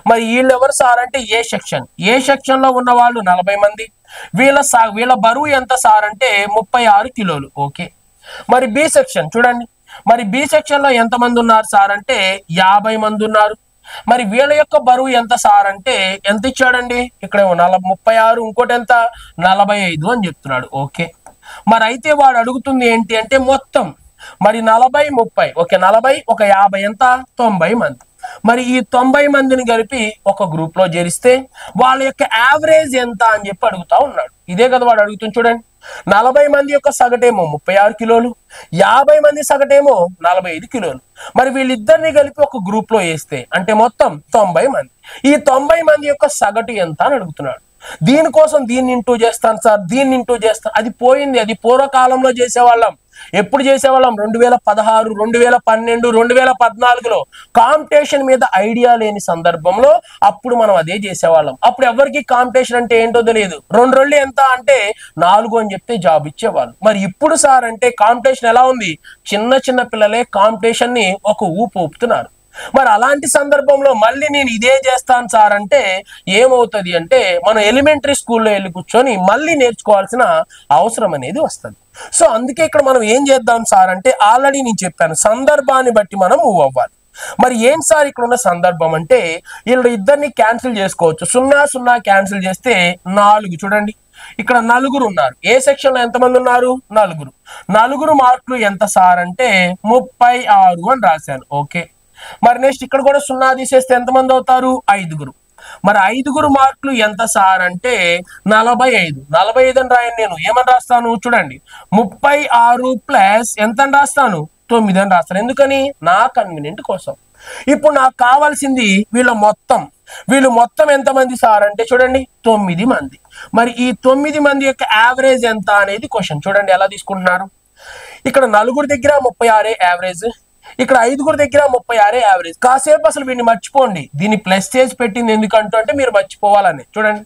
మరి వీళ్ళు ఎవరు సార్ అంటే ఏ సెక్షన్ లో ఉన్న వాళ్ళు 40 మంది. వీళ్ళ బరువు ఎంత సార్ అంటే 36 కిలోలు. ఓకే, మరి బి సెక్షన్ చూడండి, మరి బి సెక్షన్ లో ఎంత మంది ఉన్నారు సార్ అంటే 50 మంది ఉన్నారు. మరి వీళ్ళ యొక్క బరువు ఎంత సార్ అంటే ఎంత ఇచ్చాడండి? ఇక్కడ 36, ఇంకోటి ఎంత 45 అని చెప్తున్నాడు. ఓకే, మరి అయితే వాడు అడుగుతుంది ఏంటి అంటే మొత్తం మరి 40 30, ఓకే 40 ఒక 50 ఎంత 90 మంది. మరి ఈ 90 మందిని కలిపి ఒక గ్రూప్ లో చేరిస్తే వాళ్ళ యొక్క యావరేజ్ ఎంత అని చెప్పి అడుగుతా ఉన్నాడు. ఇదే కదా వాడు అడుగుతుంది. చూడండి, 40 మంది యొక్క సగటేమో 36 కిలోలు, 50 మంది సగటేమో 45 కిలోలు. మరి వీళ్ళిద్దరిని కలిపి ఒక గ్రూప్ లో వేస్తే అంటే మొత్తం 90 మంది. ఈ 90 మంది యొక్క సగటు ఎంత అని అడుగుతున్నాడు. దీనికోసం దీన్ని ఇంటూ చేస్తాను సార్, దీన్ని ఇంటూ చేస్తాను. అది పోయింది, అది పూర్వకాలంలో చేసేవాళ్ళం. ఎప్పుడు చేసేవాళ్ళం? 2016, 2012, 2014లో కాంపిటీషన్ మీద ఐడియా లేని సందర్భంలో అప్పుడు మనం అదే చేసేవాళ్ళం. అప్పుడు ఎవరికి కాంపిటీషన్ అంటే ఏంటో తెలియదు. 2 రోజులు ఎంత అంటే 4 అని చెప్తే జాబ్ ఇచ్చేవాళ్ళు. మరి ఇప్పుడు సార్ అంటే కాంపిటీషన్ ఎలా ఉంది? చిన్న పిల్లలే కాంపిటీషన్ ని ఒక ఊపుతున్నారు. మరి అలాంటి సందర్భంలో మళ్ళీ నేను ఇదే చేస్తాను సార్ అంటే ఏమవుతుంది అంటే మనం ఎలిమెంటరీ స్కూల్లో వెళ్ళి కూర్చొని మళ్ళీ నేర్చుకోవాల్సిన అవసరం అనేది వస్తుంది. సో అందుకే ఇక్కడ మనం ఏం చేద్దాం సార్ అంటే ఆల్రెడీ నేను చెప్పాను, సందర్భాన్ని బట్టి మనం మూవ్ అవ్వాలి. మరి ఏం సార్ ఇక్కడ ఉన్న సందర్భం అంటే వీళ్ళు ఇద్దరిని క్యాన్సిల్ చేసుకోవచ్చు. 0 0 క్యాన్సిల్ చేస్తే 4. చూడండి, ఇక్కడ 4 ఉన్నారు. ఏ సెక్షన్ లో ఎంతమంది ఉన్నారు? 4. 4 మార్కులు ఎంత సార్ అంటే 36 అని రాశాను. ఓకే, మరి నెక్స్ట్ ఇక్కడ కూడా 0 తీసేస్తే ఎంతమంది అవుతారు? 5. మరి 5 మార్కులు ఎంత సార్ అంటే 45. 45 అని రాయను, నేను ఏమని రాస్తాను? చూడండి, 36 ప్లస్ ఎంత అని రాస్తాను? 9 అని రాస్తాను. ఎందుకని? నా కన్వీనియంట్ కోసం. ఇప్పుడు నాకు కావాల్సింది వీళ్ళు మొత్తం ఎంతమంది సార్ అంటే చూడండి 9 మంది. మరి ఈ 9 మంది యొక్క యావరేజ్ ఎంత అనేది క్వశ్చన్. చూడండి ఎలా తీసుకుంటున్నారు. ఇక్కడ 4 దగ్గర 36 యావరేజ్, ఇక్కడ 5 దగ్గర 36 యావరేజ్. కాసేపు అసలు వీడిని మర్చిపోండి, దీన్ని ప్లస్ చేసి పెట్టింది ఎందుకంటే మీరు మర్చిపోవాలని. చూడండి,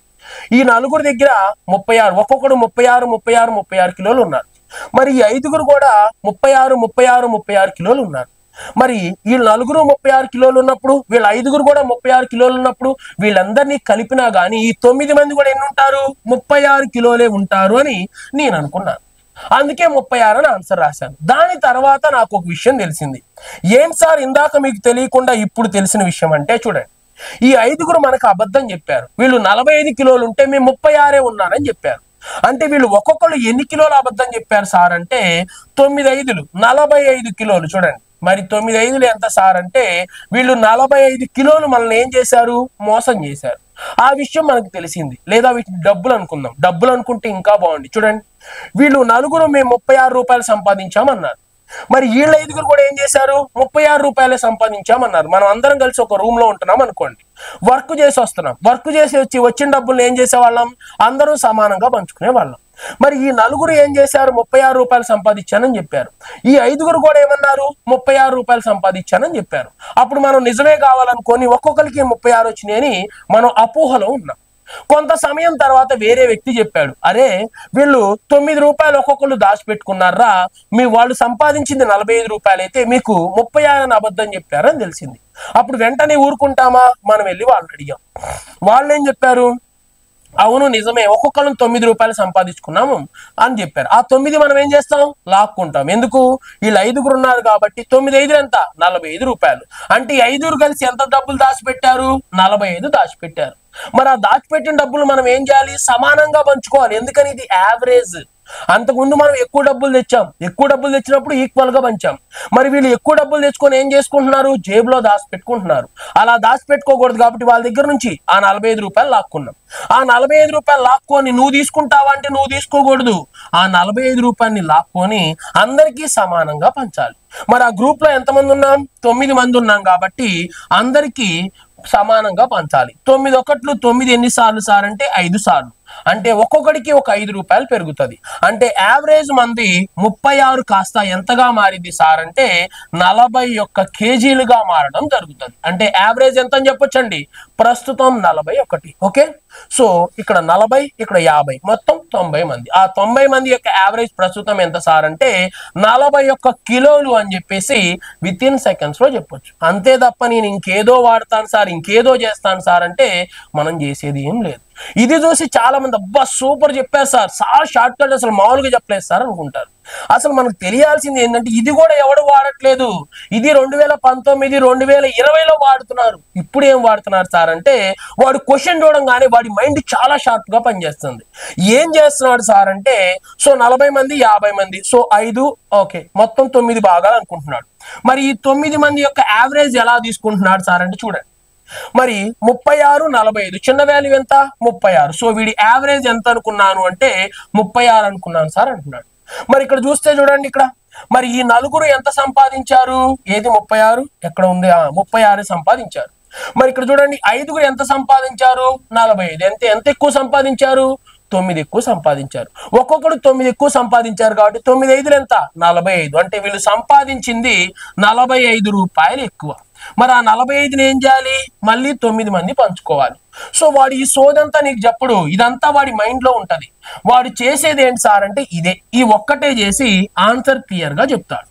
ఈ 4 దగ్గర 36, ఒక్కొక్కడు 36 కిలోలు ఉన్నారు. మరి ఈ 5 కూడా 36 కిలోలు ఉన్నారు. మరి వీళ్ళు 4 36 కిలోలు ఉన్నప్పుడు వీళ్ళ 5 కూడా 36 కిలోలు ఉన్నప్పుడు వీళ్ళందరినీ కలిపినా గానీ ఈ 9 మంది కూడా ఎన్ని ఉంటారు? 36 కిలోలే ఉంటారు అని నేను అనుకున్నాను. అందుకే 36 అని ఆన్సర్ రాశాను. దాని తర్వాత నాకు ఒక విషయం తెలిసింది. ఏం సార్ ఇందాక మీకు తెలియకుండా ఇప్పుడు తెలిసిన విషయం అంటే చూడండి, ఈ 5 మనకు అబద్ధం చెప్పారు. వీళ్ళు 45 కిలోలు ఉంటే మేము 36 ఉన్నారని చెప్పారు. అంటే వీళ్ళు ఒక్కొక్కరు ఎన్ని కిలోలు అబద్ధం చెప్పారు సార్ అంటే 9 5 45 కిలోలు. చూడండి, మరి 9 5 ఎంత సార్ అంటే వీళ్ళు 45 కిలోలు మనల్ని ఏం చేశారు? మోసం చేశారు. ఆ విషయం మనకు తెలిసింది. లేదా వీటిని డబ్బులు అనుకుందాం. డబ్బులు అనుకుంటే ఇంకా బాగుంది. చూడండి, వీళ్ళు 4 మేము 36 రూపాయలు సంపాదించామన్నారు. మరి వీళ్ళ 5 కూడా ఏం చేశారు? 36 రూపాయలే సంపాదించామన్నారు. మనం అందరం కలిసి ఒక రూమ్ లో ఉంటున్నాం అనుకోండి, వర్క్ చేసి వస్తున్నాం. వర్క్ చేసి వచ్చిన డబ్బులు ఏం చేసేవాళ్ళం? అందరూ సమానంగా పంచుకునే వాళ్ళం. మరి ఈ 4 ఏం చేశారు? 36 రూపాయలు సంపాదించానని చెప్పారు. ఈ 5 కూడా ఏమన్నారు? 36 రూపాయలు సంపాదించానని చెప్పారు. అప్పుడు మనం నిజమే కావాలనుకొని ఒక్కొక్కరికి 36 వచ్చినాయని మనం అపోహలో ఉన్నాం. కొంత సమయం తర్వాత వేరే వ్యక్తి చెప్పాడు, అరే వీళ్ళు 9 రూపాయలు ఒక్కొక్కరు దాచిపెట్టుకున్నారా, మీ వాళ్ళు సంపాదించింది 45 రూపాయలు అయితే మీకు 36 అని అబద్ధం చెప్పారని తెలిసింది. అప్పుడు వెంటనే ఊరుకుంటామా? మనం వెళ్ళి వాళ్ళని అడిగాం. వాళ్ళు ఏం చెప్పారు? అవును నిజమే, ఒక్కొక్కరు 9 రూపాయలు సంపాదించుకున్నాము అని చెప్పారు. ఆ 9 మనం ఏం చేస్తాం? లాక్కుంటాం. ఎందుకు? వీళ్ళు 5 ఉన్నారు కాబట్టి 9 5 ఎంత? 45 రూపాయలు. అంటే 5 కలిసి ఎంత డబ్బులు దాచిపెట్టారు? 45 దాచిపెట్టారు. మరి ఆ దాచిపెట్టిన డబ్బులు మనం ఏం చేయాలి, సమానంగా పంచుకోవాలి. ఎందుకని, ఇది యావరేజ్. అంతకుముందు మనం ఎక్కువ డబ్బులు తెచ్చాం, ఎక్కువ డబ్బులు తెచ్చినప్పుడు ఈక్వల్ గా పంచాం. మరి వీళ్ళు ఎక్కువ డబ్బులు తెచ్చుకొని ఏం చేసుకుంటున్నారు, జేబులో దాచిపెట్టుకుంటున్నారు. అలా దాచిపెట్టుకోకూడదు కాబట్టి వాళ్ళ దగ్గర నుంచి ఆ 45 రూపాయలు లాక్కున్నాం. ఆ 45 రూపాయలు లాక్కొని నువ్వు తీసుకుంటావా అంటే నువ్వు తీసుకోకూడదు. ఆ 45 రూపాయలని లాక్కొని అందరికీ సమానంగా పంచాలి. మరి ఆ గ్రూప్ లో ఎంతమంది ఉన్నాం, 9 మంది ఉన్నాం కాబట్టి అందరికీ సమానంగా పంచాలి. 9 ఒకట్లు 9 ఎన్నిసార్లు సార్ అంటే 5 సార్లు. అంటే ఒక్కొక్కడికి ఒక 5 రూపాయలు పెరుగుతుంది. అంటే యావరేజ్ మంది 36 కాస్త ఎంతగా మారింది సార్ అంటే 41 కేజీలుగా మారడం జరుగుతుంది. అంటే యావరేజ్ ఎంత అని చెప్పొచ్చండి, ప్రస్తుతం 41. ఓకే, సో ఇక్కడ 40, ఇక్కడ 50, మొత్తం 90 మంది. ఆ 90 మంది యొక్క యావరేజ్ ప్రస్తుతం ఎంత సార్ అంటే 41 కిలోలు అని చెప్పేసి విత్ ఇన్ సెకండ్స్ లో చెప్పొచ్చు. అంతే తప్ప నేను ఇంకేదో వాడతాను సార్, ఇంకేదో చేస్తాను సార్ అంటే మనం చేసేది ఏం లేదు. ఇది చూసి చాలా మంది అబ్బా సూపర్ చెప్పారు సార్, చాలా షార్ట్ కట్, అసలు మామూలుగా చెప్పలేదు సార్ అనుకుంటారు. అసలు మనకు తెలియాల్సింది ఏంటంటే ఇది కూడా ఎవడు వాడట్లేదు. ఇది 2019, 2020లో వాడుతున్నారు. ఇప్పుడు ఏం వాడుతున్నారు సార్ అంటే వాడు క్వశ్చన్ చూడంగానే వాడి మైండ్ చాలా షార్ప్ గా పనిచేస్తుంది. ఏం చేస్తున్నాడు సార్ అంటే సో 40 మంది 50 మంది, సో 5 ఓకే మొత్తం 9 భాగాలు అనుకుంటున్నాడు. మరి ఈ 9 మంది యొక్క యావరేజ్ ఎలా తీసుకుంటున్నాడు సార్ అంటే చూడండి, మరి 36, 45 చిన్న వాల్యూ ఎంత 36. సో వీడి యావరేజ్ ఎంత అనుకున్నాను అంటే 36 అనుకున్నాను సార్ అంటున్నాడు. మరి ఇక్కడ చూస్తే చూడండి, ఇక్కడ మరి ఈ నలుగురు ఎంత సంపాదించారు, ఏది 36 ఎక్కడ ఉంది, 36 సంపాదించారు. మరి ఇక్కడ చూడండి ఐదుగురు ఎంత సంపాదించారు, 45. ఎంత ఎంత ఎక్కువ సంపాదించారు, 9 ఎక్కువ సంపాదించారు. ఒక్కొక్కడు 9 ఎక్కువ సంపాదించారు కాబట్టి 9 5 ఎంత 45. అంటే వీళ్ళు సంపాదించింది 45 రూపాయలు ఎక్కువ. మరి ఆ 45ని ఏం చేయాలి, మళ్ళీ 9 మంది పంచుకోవాలి. సో వాడు ఈ సోదంతా నీకు చెప్పడు, ఇదంతా వాడి మైండ్ లో ఉంటది. వాడు చేసేది ఏంటి సార్ అంటే ఇదే, ఈ ఒక్కటే చేసి ఆన్సర్ క్లియర్ గా చెప్తాడు.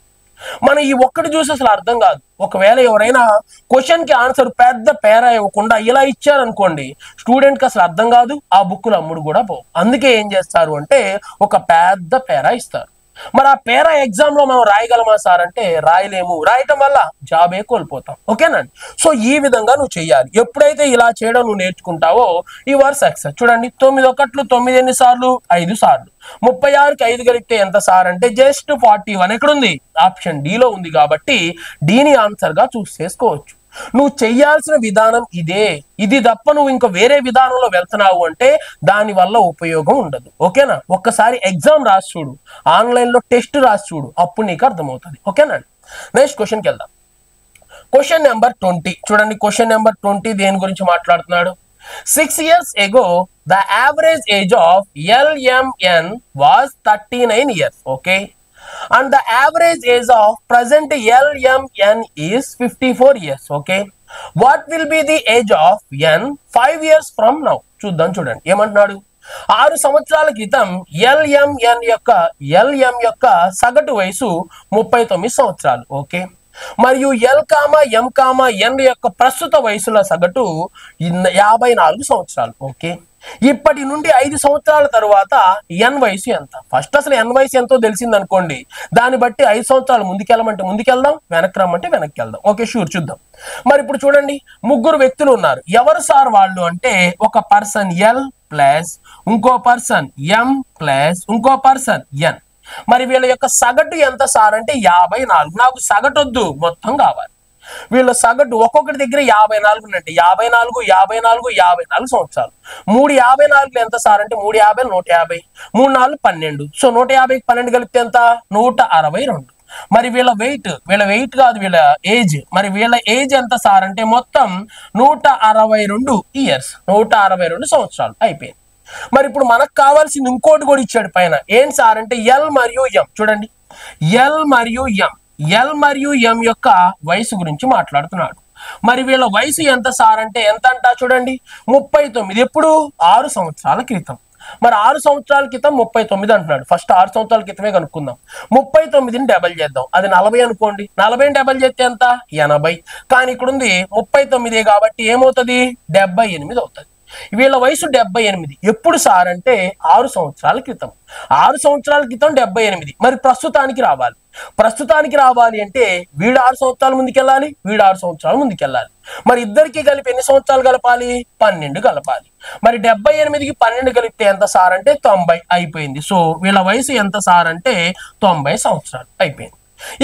మనం ఈ ఒక్కటి చూసి అసలు అర్థం కాదు. ఒకవేళ ఎవరైనా క్వశ్చన్ కి ఆన్సర్ పెద్ద పేరా ఇవ్వకుండా ఇలా ఇచ్చారనుకోండి, స్టూడెంట్ కి అసలు అర్థం కాదు, ఆ బుక్కులు అమ్ముడు కూడా పోవు. అందుకే ఏం చేస్తారు అంటే ఒక పెద్ద పేరా ఇస్తారు. మరి ఆ పేరా ఎగ్జామ్ లో మనం రాయగలమా సార్ అంటే రాయలేము. రాయటం వల్ల జాబే కోల్పోతాం. ఓకేనండి. సో ఈ విధంగా నువ్వు చెయ్యాలి. ఎప్పుడైతే ఇలా చేయడం నువ్వు నేర్చుకుంటావో ఈ వర్ సక్సెస్. చూడండి 9 ఒకట్లు 9 ఎన్నిసార్లు 5 సార్లు. 36కి 5 కలిపితే ఎంత సార్ అంటే జస్ట్ 41. ఎక్కడుంది, ఆప్షన్ డి లో ఉంది కాబట్టి డీని ఆన్సర్ గా చూస్ చేసుకోవచ్చు. నువ్వు చెయ్యాల్సిన విధానం ఇదే. ఇది తప్ప నువ్వు ఇంకా వేరే విధానంలో వెళ్తున్నావు అంటే దాని వల్ల ఉపయోగం ఉండదు. ఓకేనా. ఒక్కసారి ఎగ్జామ్ రాసి చూడు, ఆన్లైన్ లో టెస్ట్ రాసి చూడు, అప్పుడు నీకు అర్థమవుతుంది. ఓకేనా. నెక్స్ట్ క్వశ్చన్కి వెళ్దాం. క్వశ్చన్ నెంబర్ 20 చూడండి. క్వశ్చన్ నెంబర్ 20 దేని గురించి మాట్లాడుతున్నాడు, 6 years ago the average age of LMN was 39 years. Okay, and the average age of present LMN is 54 years. Okay, what will be the age of N 5 years from now? చూద్దాం. చూడండి ఏమంటున్నాడు, 6 సంవత్సరాల క్రితం LM యొక్క సగటు వయసు 39 సంవత్సరాలు. Okay, మరియు M, N యొక్క ప్రస్తుత వయసుల సగటు 54 సంవత్సరాలు. ఓకే, ఇప్పటి నుండి 5 సంవత్సరాల తర్వాత ఎన్ వయసు ఎంత. ఫస్ట్ అసలు ఎన్ వయసు ఎంతో తెలిసింది అనుకోండి, దాన్ని బట్టి 5 సంవత్సరాలు ముందుకెళ్ళమంటే ముందుకెళ్దాం, వెనక్కి రమ్మంటే వెనక్కి వెళ్దాం. ఓకే షూర్, చూద్దాం. మరి ఇప్పుడు చూడండి, ముగ్గురు వ్యక్తులు ఉన్నారు. ఎవరు సార్ వాళ్ళు అంటే ఒక పర్సన్ ఎల్ ప్లస్ ఇంకో పర్సన్ ఎం ప్లస్ ఇంకో పర్సన్ ఎన్. మరి వీళ్ళ యొక్క సగటు ఎంత సార్ అంటే 54. నాకు సగటు వద్దు, మొత్తం కావాలి. వీళ్ళ సగటు ఒక్కొక్కటి దగ్గర 54 ఉన్నట్టు 54 సంవత్సరాలు. 3 54 ఎంత సార్ అంటే 3 50 150, 3 4 12. సో 150కి 12 కలిపితే ఎంత 162. మరి వీళ్ళ వెయిట్ కాదు, వీళ్ళ ఏజ్. మరి వీళ్ళ ఏజ్ ఎంత సార్ అంటే మొత్తం 162 ఇయర్స్, 162 సంవత్సరాలు అయిపోయింది. మరి ఇప్పుడు మనకు కావాల్సింది ఇంకోటి కూడా ఇచ్చాడు పైన. ఏం సార్ అంటే ఎల్ మరియు ఎం. చూడండి ఎల్ మరియు ఎం యొక్క వయసు గురించి మాట్లాడుతున్నాడు. మరి వీళ్ళ వయసు ఎంత సార్ అంటే ఎంత అంట చూడండి 39. ఎప్పుడు 6 సంవత్సరాల క్రితం. మరి 6 సంవత్సరాల క్రితం 39 అంటున్నాడు. ఫస్ట్ 6 సంవత్సరాల క్రితమే కనుక్కుందాం. 39ని డబల్ చేద్దాం, అది 40 అనుకోండి. 40ని డబల్ చేస్తే ఎంత 80. కానీ ఇక్కడ ఉంది 39 కాబట్టి ఏమవుతుంది 78 అవుతుంది. వీళ్ళ వయసు 78. ఎప్పుడు సార్ అంటే 6 సంవత్సరాల క్రితం. 6 సంవత్సరాల క్రితం 78. మరి ప్రస్తుతానికి రావాలి అంటే వీడు 6 సంవత్సరాల ముందుకెళ్ళాలి, వీడు 6 సంవత్సరాలు ముందుకెళ్ళాలి. మరి ఇద్దరికి కలిపి ఎన్ని సంవత్సరాలు కలపాలి? 12 కలపాలి. మరి 78కి 12 కలిపితే ఎంత సార్ అంటే 90 అయిపోయింది. సో వీళ్ళ వయసు ఎంత సార్ అంటే 90 సంవత్సరాలు అయిపోయింది.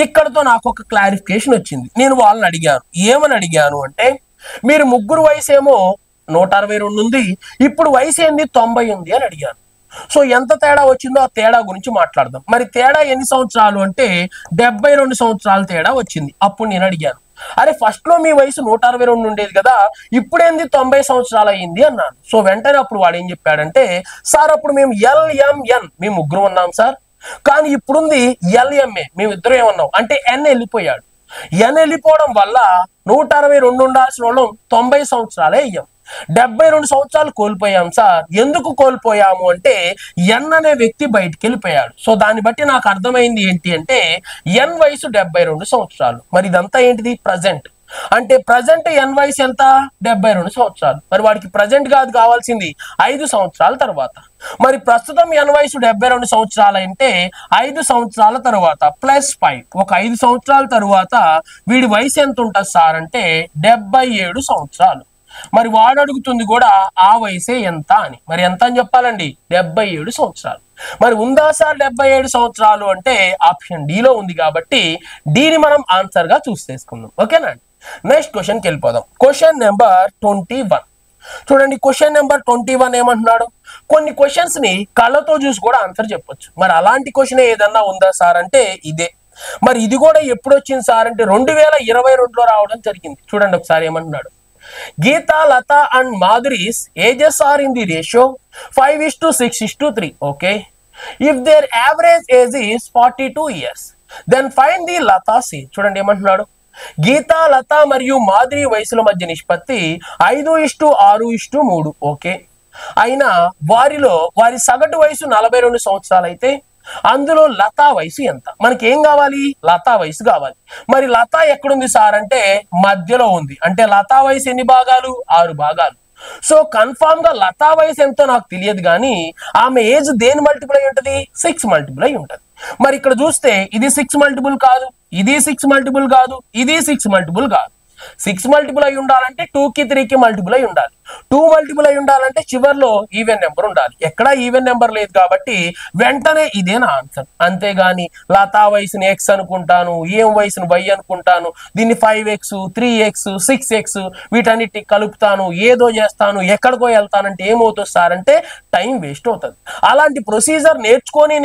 ఇక్కడతో నాకు ఒక క్లారిఫికేషన్ వచ్చింది. నేను వాళ్ళని అడిగాను, ఏమని అడిగాను అంటే మీరు ముగ్గురు వయసు ఏమో 162 ఉంది, ఇప్పుడు వయసు ఏంది 90 ఉంది అని అడిగాను. సో ఎంత తేడా వచ్చిందో ఆ తేడా గురించి మాట్లాడదాం. మరి తేడా ఎన్ని సంవత్సరాలు అంటే 72 సంవత్సరాలు తేడా వచ్చింది. అప్పుడు నేను అడిగాను, అరే ఫస్ట్ లో మీ వయసు 162 ఉండేది కదా, ఇప్పుడేంది 90 సంవత్సరాలు అయ్యింది అన్నాను. సో వెంటనే అప్పుడు వాడు ఏం చెప్పాడంటే సార్ అప్పుడు మేము LMN మేము ముగ్గురు ఉన్నాం సార్, కానీ ఇప్పుడుంది LMA మేమిద్దరం ఏమన్నాం అంటే N వెళ్ళిపోయాడు. N వెళ్ళిపోవడం వల్ల 162 ఉండాల్సిన వాళ్ళం 90 సంవత్సరాలే అయ్యాం. 72 సంవత్సరాలు కోల్పోయాం సార్. ఎందుకు కోల్పోయాము అంటే N అనే వ్యక్తి బయటికి వెళ్ళిపోయాడు. సో దాన్ని బట్టి నాకు అర్థమైంది ఏంటి అంటే N వయసు 72 సంవత్సరాలు. మరి ఇదంతా ఏంటిది? ప్రజెంట్. అంటే ప్రజెంట్ N వయసు ఎంత? 72 సంవత్సరాలు. మరి వాడికి ప్రజెంట్ కాదు కావాల్సింది 5 సంవత్సరాల తర్వాత. మరి ప్రస్తుతం N వయసు 72 సంవత్సరాలు అంటే 5 సంవత్సరాల తర్వాత +5 ఒక 5 సంవత్సరాల తర్వాత వీడి వయసు ఎంత ఉంటుంది సార్ అంటే 77 సంవత్సరాలు. మరి వాడు అడుగుతుంది కూడా ఆ వయసే ఎంత అని. మరి ఎంత అని చెప్పాలండి? 77 సంవత్సరాలు. మరి ఉందా సార్ 77 సంవత్సరాలు అంటే ఆప్షన్ డిలో ఉంది కాబట్టి డిని మనం ఆన్సర్ గా చూస్ చేసుకుందాం. ఓకేనా అండి? నెక్స్ట్ క్వశ్చన్కి వెళ్ళిపోదాం. క్వశ్చన్ నెంబర్ 21 చూడండి. క్వశ్చన్ నెంబర్ 21 ఏమంటున్నాడు? కొన్ని క్వశ్చన్స్ ని కళ్ళతో చూసి కూడా ఆన్సర్ చెప్పొచ్చు. మరి అలాంటి క్వశ్చన్ ఏదన్నా ఉందా సార్ అంటే ఇదే. మరి ఇది కూడా ఎప్పుడు వచ్చింది సార్ అంటే 2022లో రావడం జరిగింది. చూడండి ఒకసారి ఏమంటున్నాడు. Geeta, Lata and Madhuri's ages are in the ratio 5:6:3. Okay. If their average age is 42 years, then find the Lata's age. చూడండి ఏమంటున్నాడు. గీత, లత మరియు మాధురి వయసుల మధ్య నిష్పత్తి 5:6:3. ఓకే. అయినా వారి సగటు వయసు 42 సంవత్సరాలు అయితే అందులో లతా వయసు ఎంత? మనకి ఏం కావాలి? లతా వయసు కావాలి. మరి లతా ఎక్కడుంది సార్ అంటే మధ్యలో ఉంది. అంటే లతా వయసు ఎన్ని భాగాలు? 6 భాగాలు. సో కన్ఫామ్ గా లతా వయసు ఎంతో నాకు తెలియదు కానీ ఆమె ఏజ్ దేని మల్టిపుల్ అయి ఉంటది? 6 మల్టిపుల్ అయి ఉంటది. మరి ఇక్కడ చూస్తే ఇది 6 మల్టిపుల్ కాదు, ఇది 6 మల్టిపుల్ కాదు, ఇది 6 మల్టిపుల్ కాదు. 6 మల్టిపుల్ అయి ఉండాలంటే 2కి 3కి మల్టిపుల్ అయి ఉండాలి. 2 మల్టిపుల్ అయి ఉండాలంటే చివర్లో ఈవెన్ నెంబర్ ఉండాలి. ఎక్కడా ఈవెన్ నెంబర్ లేదు కాబట్టి వెంటనే ఇదే నా ఆన్సర్. అంతేగాని లతా వయసుని X అనుకుంటాను, ఏం వయసును Y అనుకుంటాను, దీన్ని 5X 3X 6X వీటన్నిటి కలుపుతాను, ఏదో చేస్తాను, ఎక్కడికో వెళ్తానంటే ఏమవుతుంది సార్ అంటే టైం వేస్ట్ అవుతుంది. అలాంటి ప్రొసీజర్ నేర్చుకొని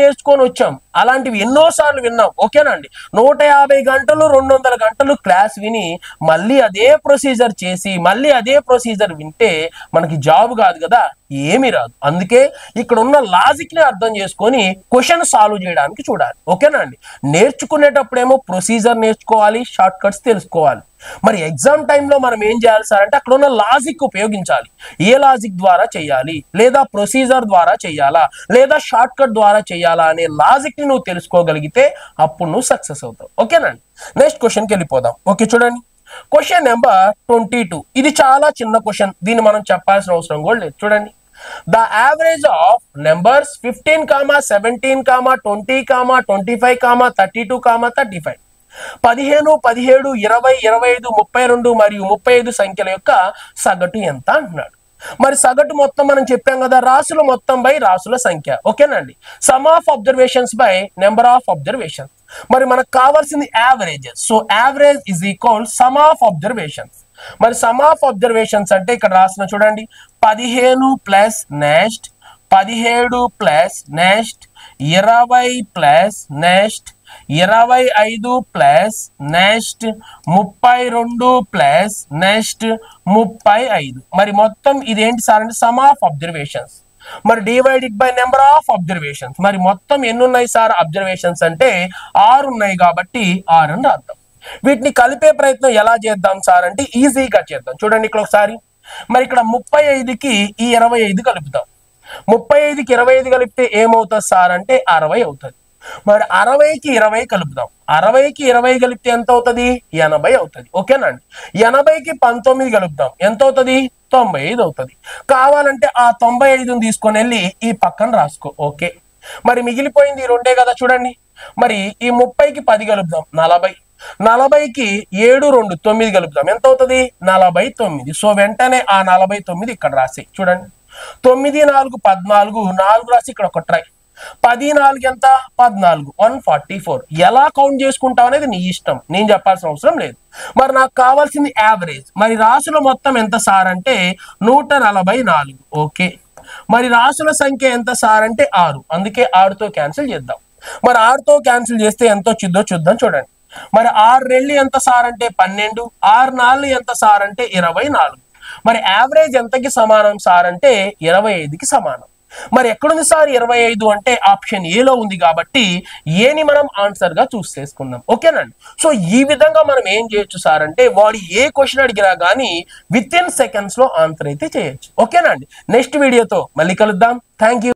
వచ్చాం. అలాంటివి ఎన్నోసార్లు విన్నాం. ఓకేనండి? 150 గంటలు 200 గంటలు క్లాస్ విని మళ్ళీ అదే ప్రొసీజర్ చేసి మళ్ళీ అదే ప్రొసీజర్ వింటే మనకి జాబ్ కాదు కదా, ఏమీ రాదు. అందుకే ఇక్కడ ఉన్న లాజిక్ ని అర్థం చేసుకొని క్వశ్చన్ సాల్వ్ చేయడానికి చూడాలి. ఓకేనా అండి? నేర్చుకునేటప్పుడేమో ప్రొసీజర్ నేర్చుకోవాలి, షార్ట్ కట్స్ తెలుసుకోవాలి. మరి ఎగ్జామ్ టైంలో మనం ఏం చేయాలి సార్ అంటే అక్కడ ఉన్న లాజిక్ ఉపయోగించాలి. ఏ లాజిక్ ద్వారా చేయాలి, లేదా ప్రొసీజర్ ద్వారా చేయాలా, లేదా షార్ట్ కట్ ద్వారా చేయాలా అనే లాజిక్ ని నువ్వు తెలుసుకోగలిగితే అప్పుడు నువ్వు సక్సెస్ అవుతావు. ఓకేనండి? నెక్స్ట్ క్వశ్చన్కి వెళ్ళిపోదాం. ఓకే చూడండి. Question number 22. ఇది చాలా చిన్న క్వశ్చన్, దీన్ని మనం చెప్పాల్సిన అవసరం కూడా లేదు. చూడండి. The average of numbers 15, 17, 20, 25, 32, 35 15, 17, 20, 25, 32 మరియు 35 సంఖ్యల యొక్క సగటు ఎంత అంటున్నాడు. మరి సగటు మొత్తం మనం చెప్పాం కదా, రాసుల మొత్తం బై రాసుల సంఖ్య. ఓకేనండి? Some of observations by number of observations. మరి మనకు కావాల్సింది averages. So average is equal some of observations. మరి సమ్ ఆఫ్ అబ్జర్వేషన్స్ అంటే ఇక్కడ రాసిన చూడండి 15 plus next 17 plus next 20 plus next 25 plus next 32 plus next 35. మరి మొత్తం ఇదేంటి సార్ అంటే సమ్ ఆఫ్ అబ్జర్వేషన్స్. మరి divided by number of observations. మరి మొత్తం ఎన్ని ఉన్నాయి సార్ అబ్జర్వేషన్స్ అంటే 6 ఉన్నాయి కాబట్టి 6 అని రాద్దాం. వీటిని కలిపే ప్రయత్నం ఎలా చేద్దాం సార్ అంటే ఈజీగా చేద్దాం. చూడండి ఇక్కడ ఒకసారి. మరి ఇక్కడ 35కి ఈ 25 కలుపుతాం. 35కి 25 కలిపితే ఏమవుతుంది సార్ అంటే 60 అవుతుంది. మరి 60కి 20 కలుపుదాం. 60కి 20 కలిపితే ఎంత అవుతుంది? 80 అవుతుంది. ఓకేనండి? 80కి 19 కలుపుదాం. ఎంత అవుతుంది? 95 అవుతుంది. కావాలంటే ఆ 95ని తీసుకొని వెళ్ళి ఈ పక్కన రాసుకో. ఓకే, మరి మిగిలిపోయింది ఈ రెండే కదా చూడండి. మరి ఈ 30కి 10 కలుపుదాం 40, 40కి 7 2 9 కలుపుదాం ఎంత అవుతుంది 49. సో వెంటనే ఆ 49 ఇక్కడ రాసి చూడండి. 9 4 14, 4 రాసి ఇక్కడ ఒక ట్రై. 10 4 ఎంత 14, 144. ఎలా కౌంట్ చేసుకుంటావు అనేది నీ ఇష్టం, నేను చెప్పాల్సిన అవసరం లేదు. మరి నాకు కావాల్సింది యావరేజ్. మరి రాసుల మొత్తం ఎంత సార్ అంటే 144. ఓకే, మరి రాసుల సంఖ్య ఎంత సార్ అంటే 6, అందుకే 6తో క్యాన్సిల్ చేద్దాం. మరి 6తో క్యాన్సిల్ చేస్తే ఎంత వచ్చిందో చూద్దాం చూడండి. మరి 6 రెళ్ళు ఎంత సార్ అంటే 12, 6 4 ఎంత సార్ అంటే 24. మరి యావరేజ్ ఎంతకి సమానం సార్ అంటే 25కి సమానం. మరి ఎక్కడుంది సార్ 25 అంటే ఆప్షన్ ఏలో ఉంది కాబట్టి ఏని మనం ఆన్సర్ గా చూస్ చేసుకుందాం. ఓకేనండి. సో ఈ విధంగా మనం ఏం చేయొచ్చు సార్ అంటే వాడు ఏ క్వశ్చన్ అడిగినా కానీ విత్ ఇన్ సెకండ్స్ లో ఆన్సర్ అయితే చేయొచ్చు. ఓకేనండి. నెక్స్ట్ వీడియోతో మళ్ళీ కలుద్దాం. Thank you.